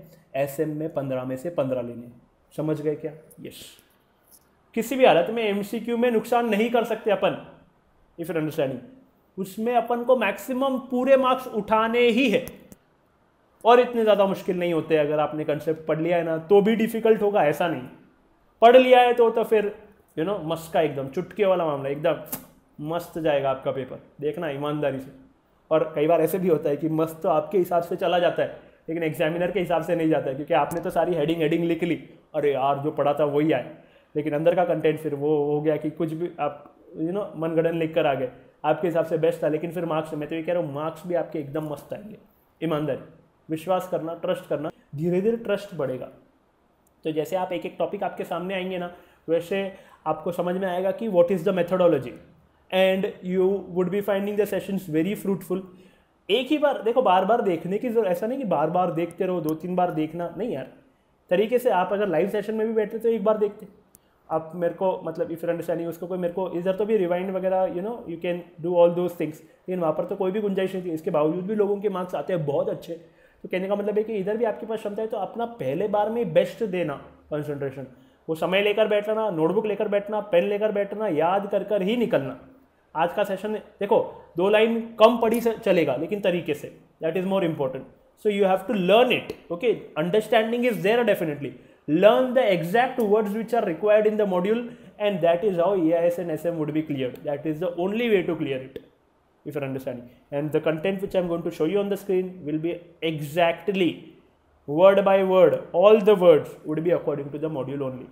SM में 15 में से 15 लेने हैं। समझ गए क्या? यस। किसी भी हालत में MCQ में नुकसान नहीं कर सकते अपन, इफ यू अंडरस्टैंडिंग। उसमें अपन को मैक्सिमम पूरे मार्क्स उठाने ही है, और इतने ज़्यादा मुश्किल नहीं होते। अगर आपने कंसेप्ट पढ़ लिया है ना, तो भी डिफिकल्ट होगा ऐसा नहीं। पढ़ लिया है तो फिर मस्त का एकदम चुटके वाला मामला, एकदम मस्त जाएगा आपका पेपर, देखना ईमानदारी से। और कई बार ऐसे भी होता है कि मस्त तो आपके हिसाब से चला जाता है, लेकिन एग्जामिनर के हिसाब से नहीं जाता है, क्योंकि आपने तो सारी हेडिंग लिख ली, अरे यार जो पढ़ा था वही आए, लेकिन अंदर का कंटेंट फिर वो हो गया कि कुछ भी आप मनगढ़ंत लिख कर आ गए। आपके हिसाब से बेस्ट था, लेकिन फिर मार्क्स, मैं तो ये कह रहा हूँ, मार्क्स भी आपके एकदम मस्त आएंगे। ईमानदारी, विश्वास करना, ट्रस्ट करना, धीरे धीरे ट्रस्ट बढ़ेगा। तो जैसे आप एक टॉपिक आपके सामने आएंगे ना, वैसे आपको समझ में आएगा कि what is the methodology, and you would be finding the sessions very fruitful. एक ही बार देखो, बार बार देखने की जरूरत, ऐसा नहीं कि बार बार देखते रहो, 2-3 बार देखना नहीं यार। तरीके से आप अगर लाइव सेशन में भी बैठते तो एक बार देखते आप, मेरे को मतलब इफ यू अंडरस्टैंडिंग, उसको कोई मेरे को इधर तो भी रिवाइंड वगैरह you can do all those things, लेकिन वहाँ पर तो कोई भी गुंजाइश नहीं थी। इसके बावजूद भी लोगों के मार्क्स आते हैं बहुत अच्छे। तो कहने का मतलब है कि इधर भी आपके पास क्षमता है, तो अपना पहले बार में बेस्ट देना, कंसंट्रेशन, वो समय लेकर बैठना, नोटबुक लेकर बैठना, पेन लेकर बैठना, याद कर ही निकलना। आज का सेशन देखो, 2 लाइन कम पढ़ी से चलेगा, लेकिन तरीके से, that is more important. So you have to learn it. Okay, understanding is there definitely. Learn the exact words which are required in the module, and that is how EIS and SM would be cleared. That is the only way to clear it, if you're understanding. And the content which I'm going to show you on the screen will be exactly word by word. All the words would be according to the module only.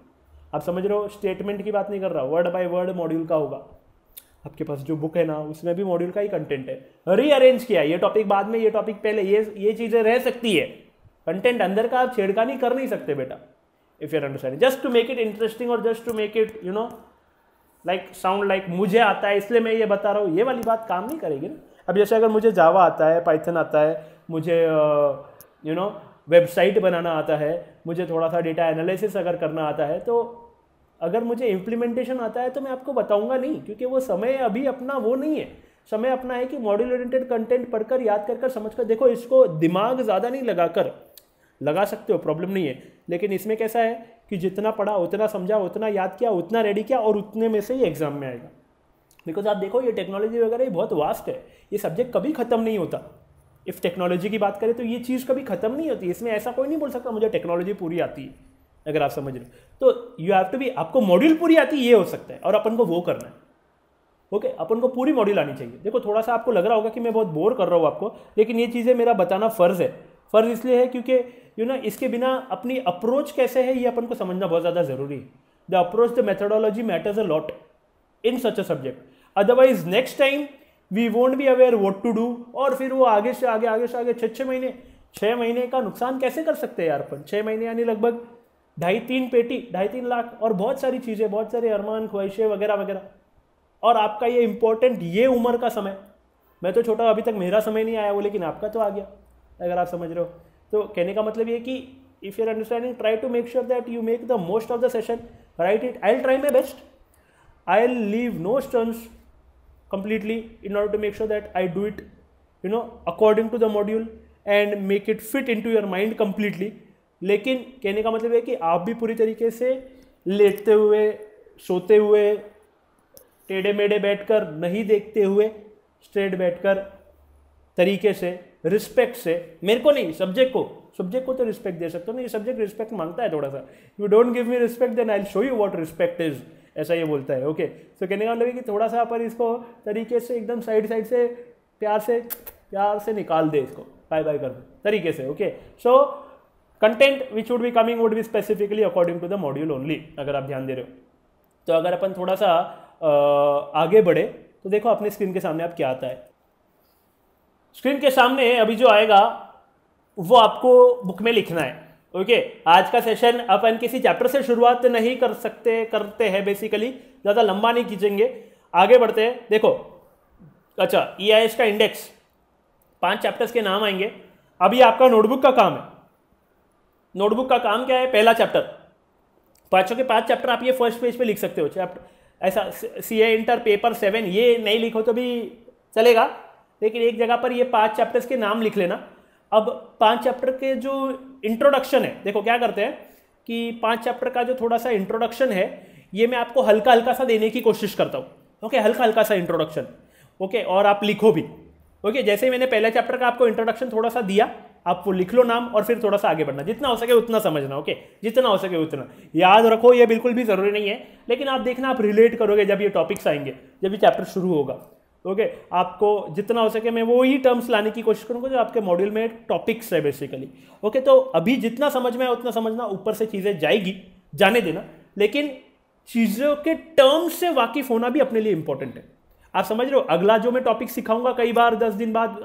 आप समझ रहे हो? Statement की बात नहीं कर रहा, word by word module का होगा। आपके पास जो बुक है ना उसमें भी मॉड्यूल का ही कंटेंट है, रीअरेंज किया, ये टॉपिक बाद में, ये टॉपिक पहले, ये चीज़ें रह सकती है, कंटेंट अंदर का आप छेड़खानी कर नहीं सकते बेटा, if you understand, just to make it interesting और just to make it you know like sound like मुझे आता है इसलिए मैं ये बता रहा हूँ, ये वाली बात काम नहीं करेगी ना। अब जैसे अगर मुझे जावा आता है, पाइथन आता है, मुझे यू नो वेबसाइट बनाना आता है, मुझे थोड़ा सा डेटा एनालिसिस अगर करना आता है, तो अगर मुझे इम्प्लीमेंटेशन आता है तो मैं आपको बताऊंगा नहीं, क्योंकि वो समय अभी अपना वो नहीं है। समय अपना है कि मॉड्यूल ओरिएंटेड कंटेंट पढ़कर, याद कर समझ कर, देखो इसको दिमाग ज़्यादा नहीं लगाकर, लगा सकते हो, प्रॉब्लम नहीं है, लेकिन इसमें कैसा है कि जितना पढ़ा, उतना समझा, उतना याद किया, उतना रेडी किया, और उतने में से ही एग्जाम में आएगा। बिकॉज आप देखो ये टेक्नोलॉजी वगैरह ये बहुत वास्ट है, ये सब्जेक्ट कभी खत्म नहीं होता। इफ़ टेक्नोलॉजी की बात करें तो ये चीज़ कभी खत्म नहीं होती, इसमें ऐसा कोई नहीं बोल सकता मुझे टेक्नोलॉजी पूरी आती है, अगर आप समझ रहे हो तो यू हैव टू बी, आपको मॉड्यूल पूरी आती है ये हो सकता है, और अपन को वो करना है, ओके अपन को पूरी मॉड्यूल आनी चाहिए। देखो थोड़ा सा आपको लग रहा होगा कि मैं बहुत बोर कर रहा हूँ आपको, लेकिन ये चीज़ें मेरा बताना फ़र्ज़ है। फ़र्ज़ इसलिए है क्योंकि इसके बिना अपनी अप्रोच कैसे है ये अपन को समझना बहुत ज़्यादा ज़रूरी है। The approach, the methodology matters a lot in such a subject, otherwise next time we won't be aware what to do, और फिर वो आगे से आगे 6 महीने का नुकसान कैसे कर सकते हैं यार अपन। 6 महीने यानी लगभग 2.5-3 लाख, और बहुत सारी चीज़ें, बहुत सारे अरमान, ख्वाहिशें वगैरह वगैरह, और आपका ये इंपॉर्टेंट ये उम्र का समय, मैं तो छोटा अभी तक मेरा समय नहीं आया वो, लेकिन आपका तो आ गया, अगर आप समझ रहे हो। तो कहने का मतलब ये कि if you are understanding, try to make sure that you make the most of the session, write it, I will try my best, I will leave no stones completely in order to make sure that I do it according to the module and make it fit into your mind completely। लेकिन कहने का मतलब है कि आप भी पूरी तरीके से लेटते हुए, सोते हुए, टेढ़े मेढ़े बैठकर, नहीं देखते हुए, स्ट्रेट बैठकर तरीके से, रिस्पेक्ट से, मेरे को नहीं सब्जेक्ट को तो रिस्पेक्ट दे सकते हो ना, ये सब्जेक्ट रिस्पेक्ट मांगता है थोड़ा सा, you don't give me respect then I will show you what respect is, ऐसा ये बोलता है। ओके तो कहने का मतलब है कि थोड़ा सा अपन इसको तरीके से एकदम साइड से प्यार से निकाल दे, इसको बाय बाय कर दे तरीके से। Okay so content which would be coming would be specifically according to the module only, अगर आप ध्यान दे रहे हो। तो अगर अपन थोड़ा सा आगे बढ़े तो देखो अपने स्क्रीन के सामने अब क्या आता है। स्क्रीन के सामने अभी जो आएगा वो आपको बुक में लिखना है। ओके आज का सेशन अपन किसी चैप्टर से शुरुआत नहीं करते हैं बेसिकली, ज़्यादा लंबा नहीं खींचेंगे, आगे बढ़ते हैं। देखो अच्छा EIS का इंडेक्स, 5 चैप्टर्स के नाम आएंगे। अभी आपका नोटबुक का काम है। नोटबुक का काम क्या है? पहला चैप्टर, 5 के 5 चैप्टर आप ये फर्स्ट पेज पे लिख सकते हो। चैप्टर ऐसा CA इंटर पेपर 7 ये नहीं लिखो तो भी चलेगा, लेकिन एक जगह पर ये 5 चैप्टर्स के नाम लिख लेना। अब 5 चैप्टर के जो इंट्रोडक्शन है, देखो क्या करते हैं कि 5 चैप्टर का जो थोड़ा सा इंट्रोडक्शन है ये मैं आपको हल्का हल्का सा देने की कोशिश करता हूँ। ओके हल्का हल्का सा इंट्रोडक्शन, ओके और आप लिखो भी। ओके जैसे ही मैंने पहले चैप्टर का आपको इंट्रोडक्शन थोड़ा सा दिया, आप वो लिख लो नाम और फिर थोड़ा सा आगे बढ़ना, जितना हो सके उतना समझना। ओके जितना हो सके उतना याद रखो, ये बिल्कुल भी जरूरी नहीं है, लेकिन आप देखना आप रिलेट करोगे जब ये टॉपिक्स आएंगे, जब ये चैप्टर शुरू होगा। ओके आपको जितना हो सके मैं वो ही टर्म्स लाने की कोशिश करूंगा जो आपके मॉड्यूल में टॉपिक्स है बेसिकली। ओके तो अभी जितना समझ में है उतना समझना, ऊपर से चीज़ें जाएगी जाने देना, लेकिन चीज़ों के टर्म्स से वाकिफ होना भी अपने लिए इंपॉर्टेंट है। आप समझ रहे हो? अगला जो मैं टॉपिक सिखाऊंगा कई बार 10 दिन बाद,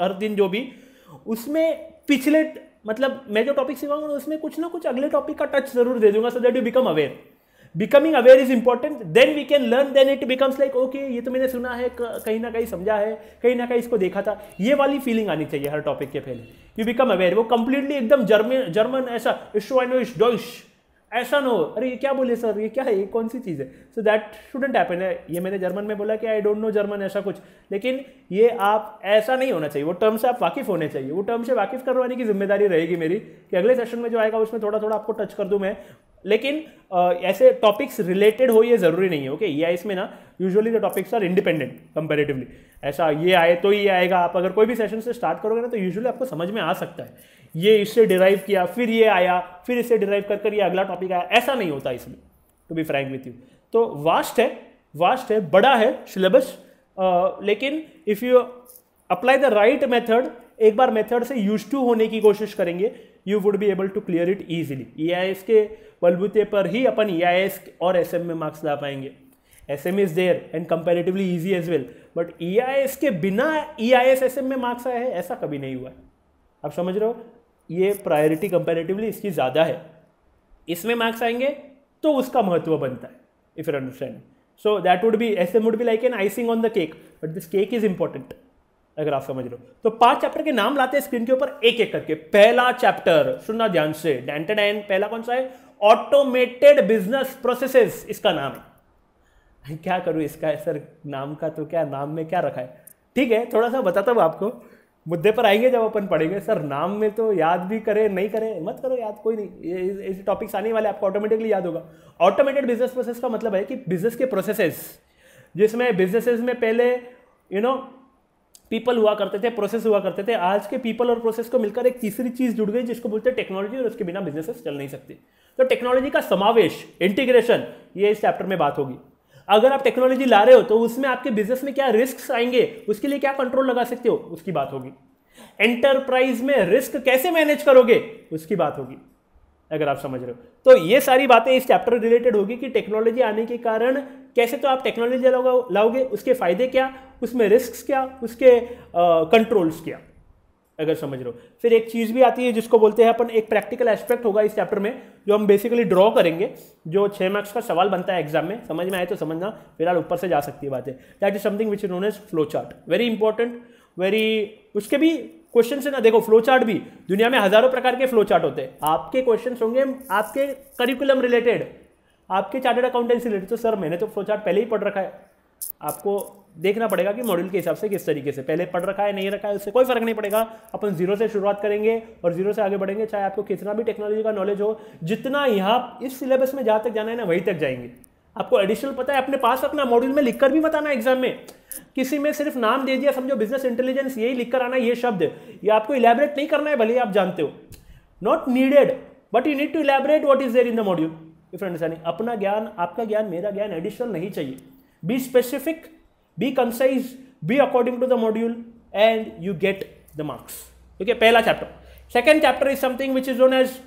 हर दिन जो भी, उसमें पिछले मतलब मैं जो टॉपिक सिखाऊंगा उसमें कुछ ना कुछ अगले टॉपिक का टच जरूर दे दूंगा, so that you become aware. Becoming aware is important, then we can learn, then it becomes like okay ये तो मैंने सुना है, कहीं ना कहीं समझा है, कहीं ना कहीं इसको देखा था, ये वाली फीलिंग आनी चाहिए हर टॉपिक के पहले। यू बिकम अवेयर, वो कंप्लीटली एकदम जर्मन ऐसा डॉइश ऐसा नो, अरे ये क्या बोले सर, ये क्या है, ये कौन सी चीज़ है, सो दैट शुडंट हैपन है। ये मैंने जर्मन में बोला कि आई डोंट नो जर्मन ऐसा कुछ, लेकिन ये आप ऐसा नहीं होना चाहिए, वो टर्म से आप वाकिफ होने चाहिए। वो टर्म से वाकिफ करवाने की जिम्मेदारी रहेगी मेरी कि अगले सेशन में जो आएगा उसमें थोड़ा थोड़ा आपको टच कर दूं मैं, लेकिन ऐसे टॉपिक्स रिलेटेड हो ये जरूरी नहीं है। ओके ये इसमें ना usually the topics are independent comparatively, ऐसा ये आए तो ये आएगा। आप अगर कोई भी सेशन से स्टार्ट करोगे ना तो यूजुअली आपको समझ में आ सकता है, ये इससे डिराइव किया, फिर ये आया, फिर इससे डिराइव कर ये अगला टॉपिक आया, ऐसा नहीं होता इसमें, to be frank with you. तो वास्ट है, बड़ा है सिलेबस, लेकिन if you apply the right method, एक बार मेथड से यूज टू होने की कोशिश करेंगे, you would be able to clear it easily. EIS के बलबूते पर ही अपन EIS और SM में मार्क्स ला पाएंगे। SM is there and comparatively easy as well, but EIS के बिना EIS SM में मार्क्स आए हैं ऐसा कभी नहीं हुआ है। आप समझ रहे हो, ये प्रायोरिटी कंपैरेटिवली इसकी ज़्यादा है, इसमें मार्क्स आएंगे तो उसका महत्व बनता है, if you understand. So that would B, SM would be like an icing on the cake, but this cake is important, अगर आप समझ रहे हो। तो 5 चैप्टर के नाम लाते हैं स्क्रीन के ऊपर एक एक करके। पहला चैप्टर सुनना ध्यान से, डैन पहला कौन सा है, ऑटोमेटेड बिजनेस प्रोसेसेस इसका नाम है। क्या करूं इसका सर, नाम का तो क्या, नाम में क्या रखा है, ठीक है थोड़ा सा बताता हूं आपको, मुद्दे पर आएंगे जब अपन पढ़ेंगे। सर नाम में तो याद भी करें नहीं करें, मत करो याद, कोई नहीं, ये टॉपिक्स आने वाले आपको ऑटोमेटिकली याद होगा। ऑटोमेटेड बिजनेस प्रोसेस का मतलब है कि बिजनेस के प्रोसेसेस, जिसमें बिजनेसेस में पहले पीपल हुआ करते थे, प्रोसेस हुआ करते थे, आज के पीपल और प्रोसेस को मिलकर एक तीसरी चीज जुड़ गई जिसको बोलते हैं टेक्नोलॉजी, और उसके बिना बिजनेसेस चल नहीं सकते। तो टेक्नोलॉजी का समावेश, इंटीग्रेशन, ये इस चैप्टर में बात होगी। अगर आप टेक्नोलॉजी ला रहे हो तो उसमें आपके बिजनेस में क्या रिस्क आएंगे, उसके लिए क्या कंट्रोल लगा सकते हो, उसकी बात होगी। एंटरप्राइज में रिस्क कैसे मैनेज करोगे, उसकी बात होगी, अगर आप समझ रहे हो। तो ये सारी बातें इस चैप्टर रिलेटेड होगी कि टेक्नोलॉजी आने के कारण कैसे तो आप टेक्नोलॉजी लाओगे, उसके फायदे क्या, उसमें रिस्क क्या, उसके कंट्रोल्स क्या, अगर समझ रहे हो। फिर एक चीज भी आती है जिसको बोलते हैं अपन, एक प्रैक्टिकल एस्पेक्ट होगा इस चैप्टर में जो हम बेसिकली ड्रॉ करेंगे, जो 6 मार्क्स का सवाल बनता है एग्जाम में, समझ में आए तो समझना, फिलहाल ऊपर से जा सकती है बातें। That is something which is known as flow chart, very important, very, उसके भी क्वेश्चन है ना, देखो फ्लो चार्ट भी, दुनिया में हजारों प्रकार के फ्लो चार्ट होते हैं, आपके क्वेश्चन होंगे आपके करिकुलम रिलेटेड, आपके चार्टर्ड अकाउंटेंसी रिलेटेड। तो सर मैंने तो फ्लो चार्ट पहले ही पढ़ रखा है, आपको देखना पड़ेगा कि मॉड्यूल के हिसाब से किस तरीके से, पहले पढ़ रखा है नहीं रखा है उससे कोई फर्क नहीं पड़ेगा, अपन 0 से शुरुआत करेंगे और 0 से आगे बढ़ेंगे, चाहे आपको कितना भी टेक्नोलॉजी का नॉलेज हो, जितना यहाँ इस सिलेबस में जहाँ तक जाना है ना वहीं तक जाएंगे। आपको एडिशनल पता है अपने पास रखना, मॉड्यूल में लिखकर भी मत आना एग्जाम में, किसी में सिर्फ नाम दे दिया समझो बिजनेस इंटेलिजेंस यही लिखकर आना, ये शब्द, ये आपको इलैबोरेट नहीं करना है, भले आप जानते हो, not needed, but you need to elaborate what is there in the module, if you understand. अपना ज्ञान, आपका ज्ञान, मेरा ज्ञान एडिशनल नहीं चाहिए, be specific, be concise, be according to the module and you get the marks. ठीक है, पहला chapter. Second chapter is something which is known as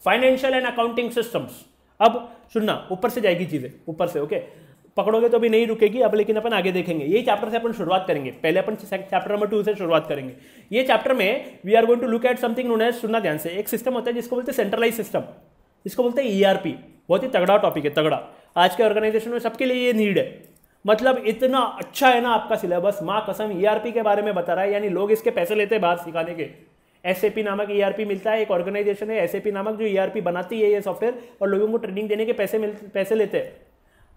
financial and accounting systems. अब सुनना, ऊपर से जाएगी चीजें, ऊपर से, ओके, पकड़ोगे तो भी नहीं रुकेगी अब, लेकिन अपन आगे देखेंगे। ये चैप्टर से अपन शुरुआत करेंगे, पहले अपन चैप्टर नंबर 2 से शुरुआत करेंगे। ये चैप्टर में we are going to look at something known as, सुनना ध्यान से, एक सिस्टम होता है जिसको बोलते हैं सेंट्रलाइज सिस्टम, जिसको बोलते हैं ERP। बहुत ही तगड़ा टॉपिक है, तगड़ा, आज के ऑर्गेनाइजेशन में सबके लिए ये नीड है। मतलब इतना अच्छा है ना आपका सिलेबस, माँ कसम, ERP के बारे में बता रहा है, यानी लोग इसके पैसे लेते हैं बाहर सिखाने के। SAP नामक ERP मिलता है, एक ऑर्गेनाइजेशन है SAP नामक जो ERP बनाती है ये सॉफ्टवेयर, और लोगों को ट्रेनिंग देने के पैसे लेते हैं।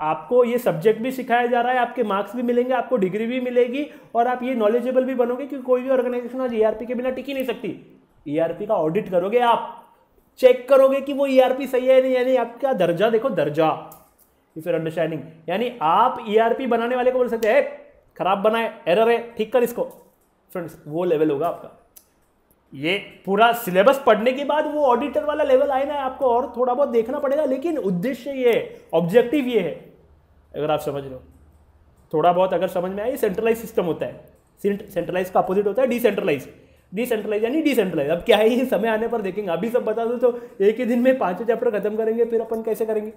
आपको ये सब्जेक्ट भी सिखाया जा रहा है, आपके मार्क्स भी मिलेंगे, आपको डिग्री भी मिलेगी, और आप ये नॉलेजेबल भी बनोगे, क्योंकि कोई भी ऑर्गेनाइजेशन आज ERP के बिना टिक ही नहीं सकती। ERP का ऑडिट करोगे, आप चेक करोगे कि वो ERP सही है नहीं, यानी आपका दर्जा देखो, दर्जा, इफ यू अंडरस्टैंडिंग। यानी आप ERP बनाने वाले को बोल सकते हैं खराब बना है, एरर है, ठीक कर इसको, फ्रेंड्स, वो लेवल होगा आपका। ये पूरा सिलेबस पढ़ने के बाद वो ऑडिटर वाला लेवल आए ना, आपको और थोड़ा बहुत देखना पड़ेगा, लेकिन उद्देश्य ये है, ऑब्जेक्टिव ये है, अगर आप समझ रहे हो। थोड़ा बहुत अगर समझ में आए, सेंट्रलाइज सिस्टम होता है, सेंट्रलाइज का अपोजिट होता है डिसेंट्रलाइज। डिसेंट्रलाइज यानी डिसेंट्रलाइज। अब क्या है ये समय आने पर देखेंगे, अभी सब बता दो तो एक ही दिन में 5 चैप्टर खत्म करेंगे, फिर अपन कैसे करेंगे,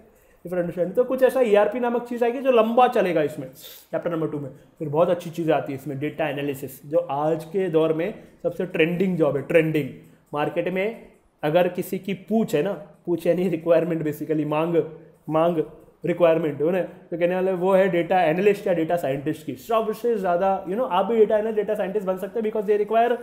तो कुछ ऐसा ERP नामक चीज आएगी जो लंबा चलेगा इसमें, चैप्टर नंबर 2 में। फिर बहुत अच्छी चीजें आती है इसमें, डेटा एनालिसिस, जो आज के दौर में सबसे ट्रेंडिंग जॉब है, ट्रेंडिंग मार्केट में। अगर किसी की पूछ है ना, पूछ यानी रिक्वायरमेंट, बेसिकली मांग रिक्वायरमेंट हो ना, तो कहने वाले वो है डेटा एनालिस्ट या डेटा साइंटिस्ट की। सबसे ज्यादा आप भी डेटा एनालिस्ट, डेटा साइंटिस्ट बन सकते हैं, because they require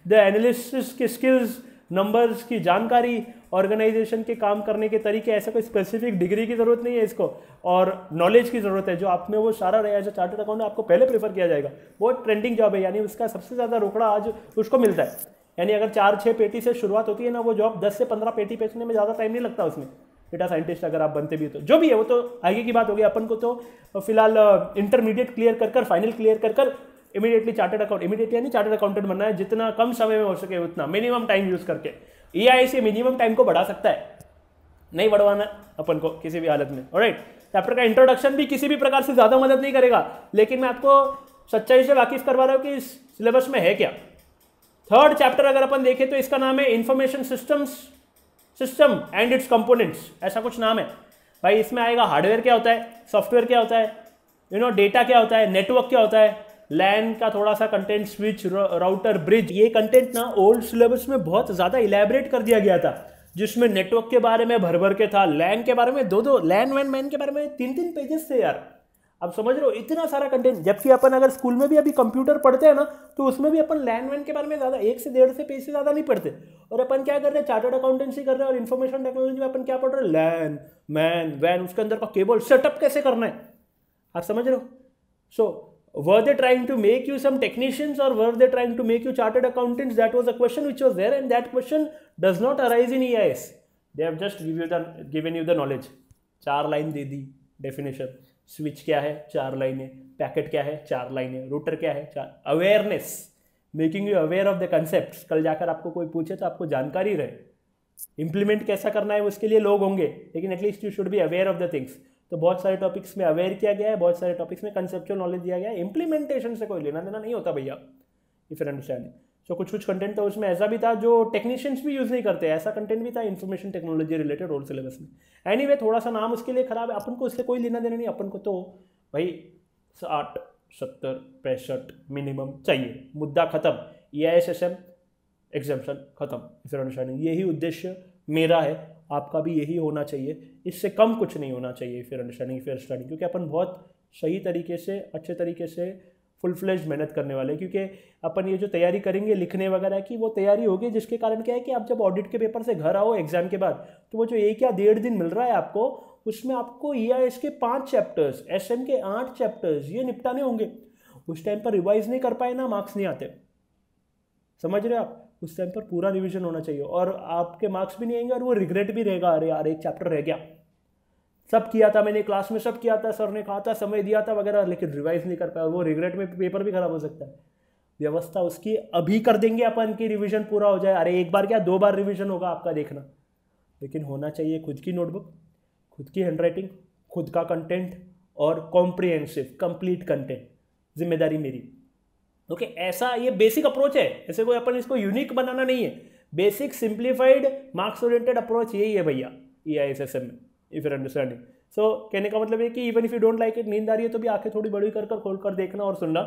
the analyst की स्किल्स, नंबर्स की जानकारी, ऑर्गेनाइजेशन के काम करने के तरीके। ऐसा कोई स्पेसिफिक डिग्री की जरूरत नहीं है इसको, और नॉलेज की जरूरत है, जो आप में वो सारा रहे। एज अ चार्टर्ड अकाउंटेंट आपको पहले प्रेफर किया जाएगा, वो ट्रेंडिंग जॉब है, यानी उसका सबसे ज्यादा रोकड़ा आज उसको मिलता है। यानी अगर 4-6 पेटी से शुरुआत होती है ना वो जॉब, 10 से 15 पेटी बेचने में ज्यादा टाइम नहीं लगता उसमें। डेटा साइंटिस्ट अगर आप बनते भी हो तो, जो भी है वो तो आगे की बात होगी। अपन को तो फिलहाल इंटरमीडिएट क्लियर कर फाइनल क्लियर कर इमीडिएटली चार्टर्ड अकाउंट, इमीडिएटली यानी चार्टर्ड अकाउंटेंट बनना है, जितना कम समय में हो सके उतना, मिनिमम टाइम यूज करके। EIS मिनिमम टाइम को बढ़ा सकता है, नहीं बढ़वाना अपन को किसी भी हालत में। ऑलराइट, चैप्टर का इंट्रोडक्शन भी किसी भी प्रकार से ज्यादा मदद नहीं करेगा, लेकिन मैं आपको सच्चाई से वाकिफ करवा रहा हूं कि इस सिलेबस में है क्या। थर्ड चैप्टर अगर अपन देखें तो इसका नाम है information system and it's components, ऐसा कुछ नाम है। भाई इसमें आएगा हार्डवेयर क्या होता है, सॉफ्टवेयर क्या होता है, डेटा क्या होता है, नेटवर्क क्या होता है, लैन का थोड़ा सा कंटेंट, स्विच, राउटर, ब्रिज। ये कंटेंट ना ओल्ड सिलेबस में बहुत ज़्यादा इलेबरेट कर दिया गया था, जिसमें नेटवर्क के बारे में भर भर के था, लैन के बारे में दो लैन वैन मैन के बारे में 3 पेजेस थे यार। अब समझ रहे हो इतना सारा कंटेंट। जबकि अपन अगर स्कूल में भी अभी कंप्यूटर पढ़ते हैं ना, तो उसमें भी अपन लैन वैन के बारे में ज़्यादा 1 से 1.5 पेज से ज़्यादा नहीं पढ़ते। और अपन क्या कर रहे हैं, चार्टर्ड अकाउंटेंसी कर रहे हैं और इन्फॉर्मेशन टेक्नोलॉजी में अपन क्या पढ़ रहे हैं, लैन मैन वैन, उसके अंदर का केबल सेटअप कैसे करना है। आप समझ रहे हो। सो were they trying to make you some technicians or were they trying to make you chartered accountants? That was a question which was there, and that question does not arise in EIS. They have just given you the knowledge. 4 line they the definition, switch क्या है 4 लाइनें, packet क्या है 4 लाइनें, router क्या है 4। Awareness, making you aware of the concept. कल जाकर आपको कोई पूछे तो आपको जानकारी रहे। इंप्लीमेंट कैसा करना है उसके लिए लोग होंगे, लेकिन at least you should be aware of the things. तो बहुत सारे टॉपिक्स में अवेयर किया गया है, बहुत सारे टॉपिक्स में कंसेप्चुअल नॉलेज दिया गया है। इंप्लीमेंटेशन से कोई लेना देना नहीं होता भैया, इफ यू अंडरस्टैंड। सो कुछ कंटेंट तो उसमें ऐसा भी था जो टेक्नीशियंस भी यूज़ नहीं करते, ऐसा कंटेंट भी था information technology related old syllabus में। एनीवे थोड़ा सा नाम उसके लिए खराब है, अपन को उससे कोई लेना देना नहीं। अपन को तो भाई 60, 70, 65 मिनिमम चाहिए, मुद्दा खत्म। EISSM एग्जाम्पशन खत्म, इफ यू अंडरस्टैंडिंग। यही उद्देश्य मेरा है, आपका भी यही होना चाहिए, इससे कम कुछ नहीं होना चाहिए फिर अंडरस्टैंडिंग, क्योंकि अपन बहुत सही तरीके से, अच्छे तरीके से फुल फ्लेज मेहनत करने वाले हैं। क्योंकि अपन ये जो तैयारी करेंगे लिखने वगैरह की, वो तैयारी होगी जिसके कारण क्या है कि आप जब ऑडिट के पेपर से घर आओ एग्जाम के बाद, तो वो जो 1 या 1.5 दिन मिल रहा है आपको, उसमें आपको EIS के 5 चैप्टर्स, SM के 8 चैप्टर्स ये निपटाने होंगे। उस टाइम पर रिवाइज नहीं कर पाए ना, मार्क्स नहीं आते। समझ रहे हो आप। उस टाइम पर पूरा रिवीजन होना चाहिए और आपके मार्क्स भी नहीं आएंगे और वो रिग्रेट भी रहेगा, अरे यार 1 चैप्टर रह गया, सब किया था मैंने क्लास में, सब किया था, सर ने कहा था, समय दिया था वगैरह, लेकिन रिवाइज नहीं कर पाया, और वो रिग्रेट में पेपर भी खराब हो सकता है। व्यवस्था उसकी अभी कर देंगे अपन की रिवीजन पूरा हो जाए। अरे 1 बार क्या 2 बार रिवीजन होगा आपका, देखना। लेकिन होना चाहिए खुद की नोटबुक, खुद की हैंडराइटिंग, खुद का कंटेंट और कॉम्प्रिहेंसिव कंप्लीट कंटेंट, जिम्मेदारी मेरी। ओके ऐसा ये बेसिक अप्रोच है, ऐसे कोई अपन इसको यूनिक बनाना नहीं है। Basic simplified marks oriented approach यही है भैया EISSM में, इफ यू अंडरस्टैंडिंग। सो कहने का मतलब है कि even if you don't like it, नींद आ रही है तो भी आंखें थोड़ी बड़ी कर खोल कर देखना और सुनना,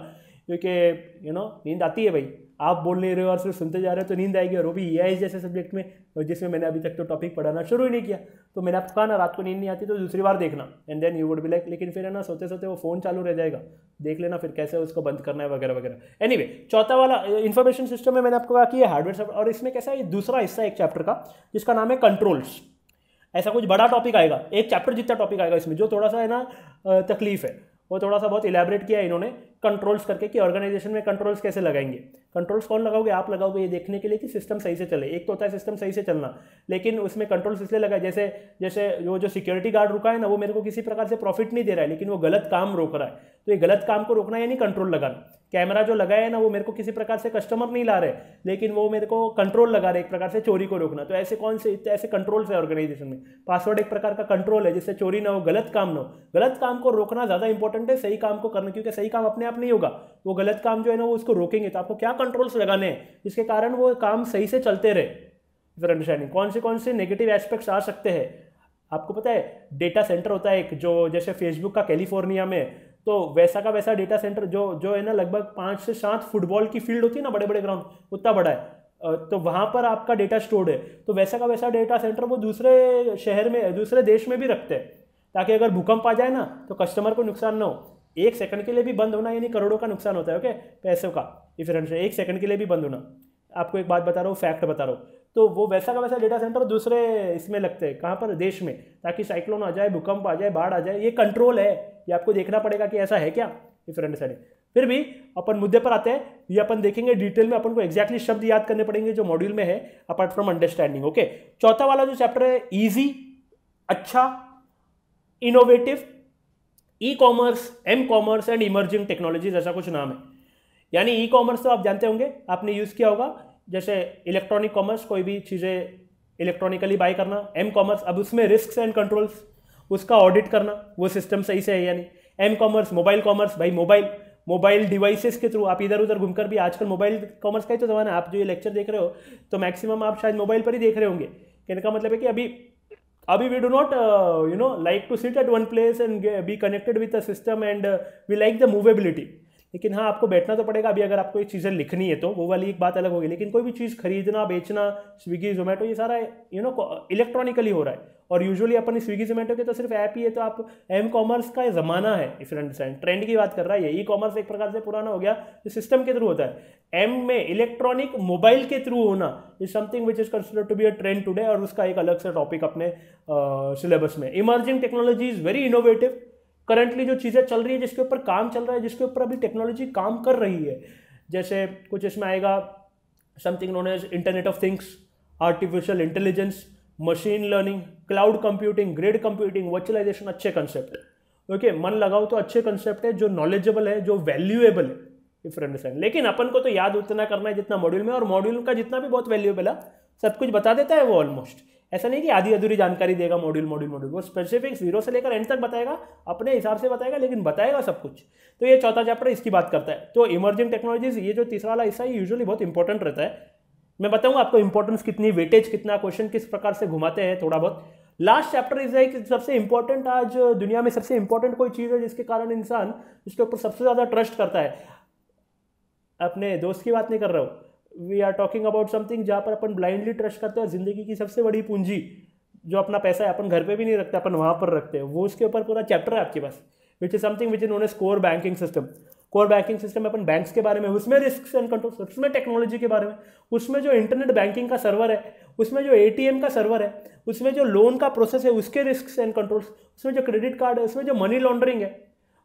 क्योंकि नींद आती है भाई। आप बोल नहीं रहे हो और सिर्फ सुनते जा रहे हो तो नींद आएगी, और वो भी EIS जैसे सब्जेक्ट में जिसमें मैंने अभी तक तो टॉपिक पढ़ाना शुरू ही नहीं किया। तो मैंने आपको कहा ना, रात को नींद नहीं आती तो दूसरी बार देखना, and then you would be like. लेकिन फिर है ना, सोते सोते वो फोन चालू रह जाएगा, देख लेना फिर कैसे उसको बंद करना है वगैरह वगैरह। एनीवे चौथा वाला इन्फॉर्मेशन सिस्टम में मैंने आपको कहा कि ये हार्डवेयर, और इसमें कैसा है, दूसरा हिस्सा एक चैप्टर का जिसका नाम है कंट्रोल्स। ऐसा कुछ बड़ा टॉपिक आएगा, 1 चैप्टर जितना टॉपिक आएगा इसमें, जो थोड़ा सा है ना तकलीफ है, वो थोड़ा सा बहुत इलेबरेट किया है इन्होंने कंट्रोल्स करके, कि ऑर्गेनाइजेशन में कंट्रोल्स कैसे लगाएंगे। कंट्रोल्स कौन लगाओगे, आप लगाओगे, ये देखने के लिए कि सिस्टम सही से चले। एक तो होता है सिस्टम सही से चलना, लेकिन उसमें कंट्रोल्स इसलिए लगाए, जैसे वो जो सिक्योरिटी गार्ड रुका है ना, वो मेरे को किसी प्रकार से प्रॉफिट नहीं दे रहा है, लेकिन वो गलत काम रोक रहा है, तो ये गलत काम को रोकना यानी कंट्रोल लगाना। कैमरा जो लगाया है ना, वो मेरे को किसी प्रकार से कस्टमर नहीं ला रहे, लेकिन वो मेरे को कंट्रोल लगा रहे, एक प्रकार से चोरी को रोकना। तो ऐसे कौन से ऐसे कंट्रोल्स है ऑर्गेनाइजेशन में। पासवर्ड एक प्रकार का कंट्रोल है, जिससे चोरी ना हो, गलत काम ना हो। गलत काम को रोकना ज़्यादा इंपॉर्टेंट है सही काम को करना, क्योंकि सही काम अपने आप नहीं होगा, वो गलत काम जो है ना वो उसको रोकेंगे। तो आपको क्या कंट्रोल्स लगाने हैं जिसके कारण वो काम सही से चलते रहे। फिर अंडरस्टैंडिंग कौन से नेगेटिव एस्पेक्ट्स आ सकते हैं। आपको पता है डेटा सेंटर होता है एक, जो जैसे फेसबुक का कैलिफोर्निया में, तो वैसा का वैसा डेटा सेंटर जो है ना, लगभग 5 से 7 फुटबॉल की फील्ड होती है ना, बड़े बड़े ग्राउंड, उतना बड़ा है। तो वहाँ पर आपका डेटा स्टोर्ड है, तो वैसा का वैसा डेटा सेंटर वो दूसरे शहर में, दूसरे देश में भी रखते हैं, ताकि अगर भूकंप आ जाए ना तो कस्टमर को नुकसान ना हो। 1 सेकंड के लिए भी बंद होना यानी करोड़ों का नुकसान होता है। ओके पैसों का डिफरेंस है, 1 सेकंड के लिए भी बंद होना। आपको एक बात बता रहा हूँ, फैक्ट बता रहा हूँ। तो वो वैसा का वैसा डेटा सेंटर दूसरे इसमें लगते हैं, कहाँ पर, देश में, ताकि साइक्लोन आ जाए, भूकंप आ जाए, बाढ़ आ जाए। ये कंट्रोल है, ये आपको देखना पड़ेगा कि ऐसा है क्या, डिफरेंट साइड। फिर भी अपन मुद्दे पर आते हैं, ये अपन देखेंगे डिटेल में, अपन को एक्जैक्टली शब्द याद करने पड़ेंगे जो मॉड्यूल में है, अपार्ट फ्रॉम अंडरस्टैंडिंग। ओके चौथा वाला जो चैप्टर है, ईजी, अच्छा, innovative, e-commerce, m-commerce and emerging technologies, ऐसा कुछ नाम है। यानी ई कॉमर्स तो आप जानते होंगे, आपने यूज़ किया होगा, जैसे इलेक्ट्रॉनिक कॉमर्स, कोई भी चीज़ें इलेक्ट्रॉनिकली बाय करना। एम कॉमर्स, अब उसमें रिस्क एंड कंट्रोल्स, उसका ऑडिट करना, वो सिस्टम सही से है या नहीं। एम कॉमर्स, मोबाइल कॉमर्स, भाई मोबाइल डिवाइसेस के थ्रू आप इधर उधर घूमकर भी, आजकल मोबाइल कॉमर्स का ही तो ज़माना है। आप जो ये लेक्चर देख रहे हो तो मैक्सिमम आप शायद मोबाइल पर ही देख रहे होंगे। कहने का मतलब है कि अभी अभी we do not like to sit at one place and be connected with the system and we like the movability. लेकिन हाँ, आपको बैठना तो पड़ेगा। अभी अगर आपको ये चीज़ें लिखनी है तो वो वाली एक बात अलग होगी, लेकिन कोई भी चीज़ खरीदना बेचना, स्विगी जोमेटो, ये सारा इलेक्ट्रॉनिकली हो रहा है। और यूजुअली अपन स्विगी जोमेटो के तो सिर्फ ऐप ही है, तो आप एम कॉमर्स का ज़माना है, इफ यू अंडरस्टैंड, ट्रेंड की बात कर रहा है। ई कॉमर्स एक प्रकार से पुराना हो गया, जो सिस्टम के थ्रू होता है। एम में इलेक्ट्रॉनिक मोबाइल के थ्रू होना is something which is considered to be a trend today, और उसका एक अलग से टॉपिक अपने सिलेबस में। Emerging technology is very innovative. Currently जो चीज़ें चल रही है, जिसके ऊपर काम चल रहा है, जिसके ऊपर अभी टेक्नोलॉजी काम कर रही है, जैसे कुछ इसमें आएगा something known as internet of things, artificial intelligence, machine learning, cloud computing, grid computing, virtualisation. अच्छे कंसेप्ट है, ओके, मन लगाओ तो अच्छे कंसेप्ट है, जो नॉलेजेबल है, जो वैल्यूएबल है, इफ यू अंडरस्टैंड। लेकिन अपन को तो याद उतना करना है जितना मॉड्यूल में, और मॉड्यूल का जितना भी बहुत वैल्यूएबल है, सब कुछ बता देता है वो ऑलमोस्ट। ऐसा नहीं कि आधी अधूरी जानकारी देगा मॉड्यूल मॉड्यूल मॉड्यूल, वो स्पेसिफिक जीरो से लेकर एंड तक बताएगा, अपने हिसाब से बताएगा, लेकिन बताएगा सब कुछ। तो ये चौथा चैप्टर इसकी बात करता है। तो इमर्जिंग टेक्नोलॉजीज, ये जो तीसरा वाला हिस्सा है, यूजुअली बहुत इंपॉर्टेंट रहता है। मैं बताऊंगा आपको इंपॉर्टेंस कितनी, वेटेज कितना, क्वेश्चन किस प्रकार से घुमाते हैं थोड़ा बहुत। लास्ट चैप्टर इज लाइक सबसे इंपॉर्टेंट, आज दुनिया में सबसे इंपॉर्टेंट कोई चीज़ है जिसके कारण इंसान उसके ऊपर सबसे ज़्यादा ट्रस्ट करता है। अपने दोस्त की बात नहीं कर रहा हूँ, we are talking about something जहाँ पर अपन ब्लाइंडली ट्रस्ट करते हैं। जिंदगी की सबसे बड़ी पूंजी जो अपना पैसा है, अपन घर पे भी नहीं रखते, अपन वहाँ पर रखते हैं, वो उसके ऊपर पूरा चैप्टर है आपके पास, which is something which is known as core banking system. Core banking system अपन बैंक्स के बारे में, उसमें रिस्क एंड कंट्रोल, उसमें टेक्नोलॉजी के बारे में, उसमें जो इंटरनेट बैंकिंग का सर्वर है, उसमें जो एटीएम का सर्वर है, उसमें जो लोन का प्रोसेस है उसके रिस्क एंड कंट्रोल्स, उसमें जो क्रेडिट कार्ड है, उसमें जो मनी लॉन्ड्रिंग है,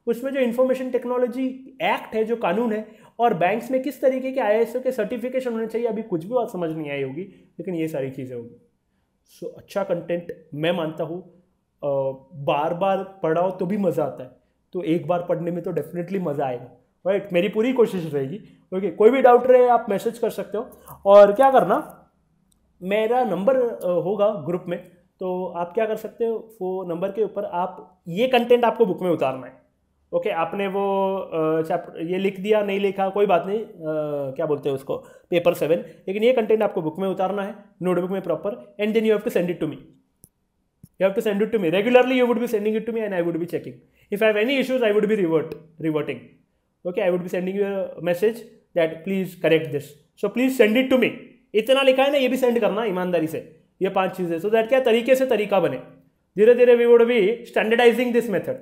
उसमें जो इंफॉर्मेशन टेक्नोलॉजी एक्ट है, जो कानून है, और बैंक्स में किस तरीके के आईएसओ के सर्टिफिकेशन होने चाहिए। अभी कुछ भी बात समझ नहीं आई होगी, लेकिन ये सारी चीज़ें होगी। सो अच्छा कंटेंट मैं मानता हूँ बार बार पढ़ाओ तो भी मज़ा आता है, तो एक बार पढ़ने में तो डेफिनेटली मज़ा आएगा, राइट। मेरी पूरी कोशिश रहेगी। ओके, कोई भी डाउट रहे आप मैसेज कर सकते हो, और क्या करना, मेरा नंबर होगा ग्रुप में, तो आप क्या कर सकते हो, वो नंबर के ऊपर आप ये कंटेंट आपको बुक में उतारना है। ओके, आपने वो चैप्टर ये लिख दिया, नहीं लिखा कोई बात नहीं, क्या बोलते हैं उसको, पेपर 7, लेकिन ये कंटेंट आपको बुक में उतारना है, नोटबुक में proper, and then you have to send it to me. You have to send it to me regularly. You would be sending it to me, and I would be checking. If I have any issues, I would be reverting. Okay, I would be sending you a message that please correct this. So please send it to me. इतना लिखा है ना, ये भी send करना ईमानदारी से, ये 5 चीज़ें, सो दैट क्या तरीके से तरीका बने। धीरे धीरे we would be standardising this method.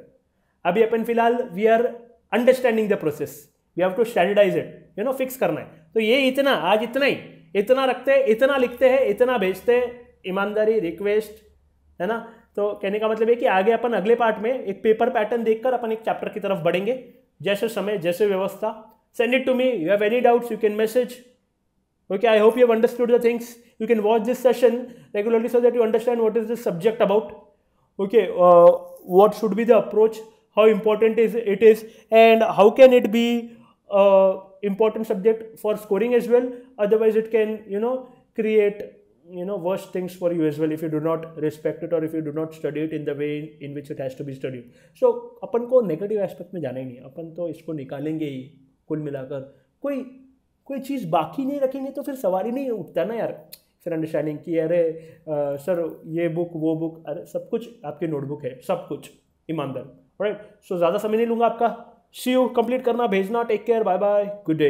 अभी अपन फिलहाल we are understanding the process, we have to standardise it, fix करना है। तो ये इतना, आज इतना ही, इतना रखते हैं, इतना लिखते हैं, इतना भेजते हैं, ईमानदारी रिक्वेस्ट है ना। तो कहने का मतलब है कि आगे अपन अगले पार्ट में एक पेपर पैटर्न देखकर अपन एक चैप्टर की तरफ बढ़ेंगे, जैसे समय, जैसे व्यवस्था। Send it to me, you have any doubts you can message. Okay, I hope you have understood the things. You can watch this session regularly so that you understand what is this subject about. Okay, what should be the approach, how important is it is, and how can it be important subject for scoring as well. Otherwise it can create worse things for you as well if you do not respect it or if you do not study it in the way in which it has to be studied. So अपन को negative aspect में जाना ही नहीं, अपन तो इसको निकालेंगे ही। कुल मिलाकर कोई चीज़ बाकी नहीं रखेंगे तो फिर सवाल ही नहीं उठता ना यार, फिर अंडरस्टैंडिंग कि अरे सर ये बुक वो बुक, अरे सब कुछ आपकी नोटबुक है, सब कुछ ईमानदार, राइट। सो ज़्यादा समय नहीं लूँगा आपका। सी यू, कंप्लीट करना, भेजना, take care, bye bye, good day.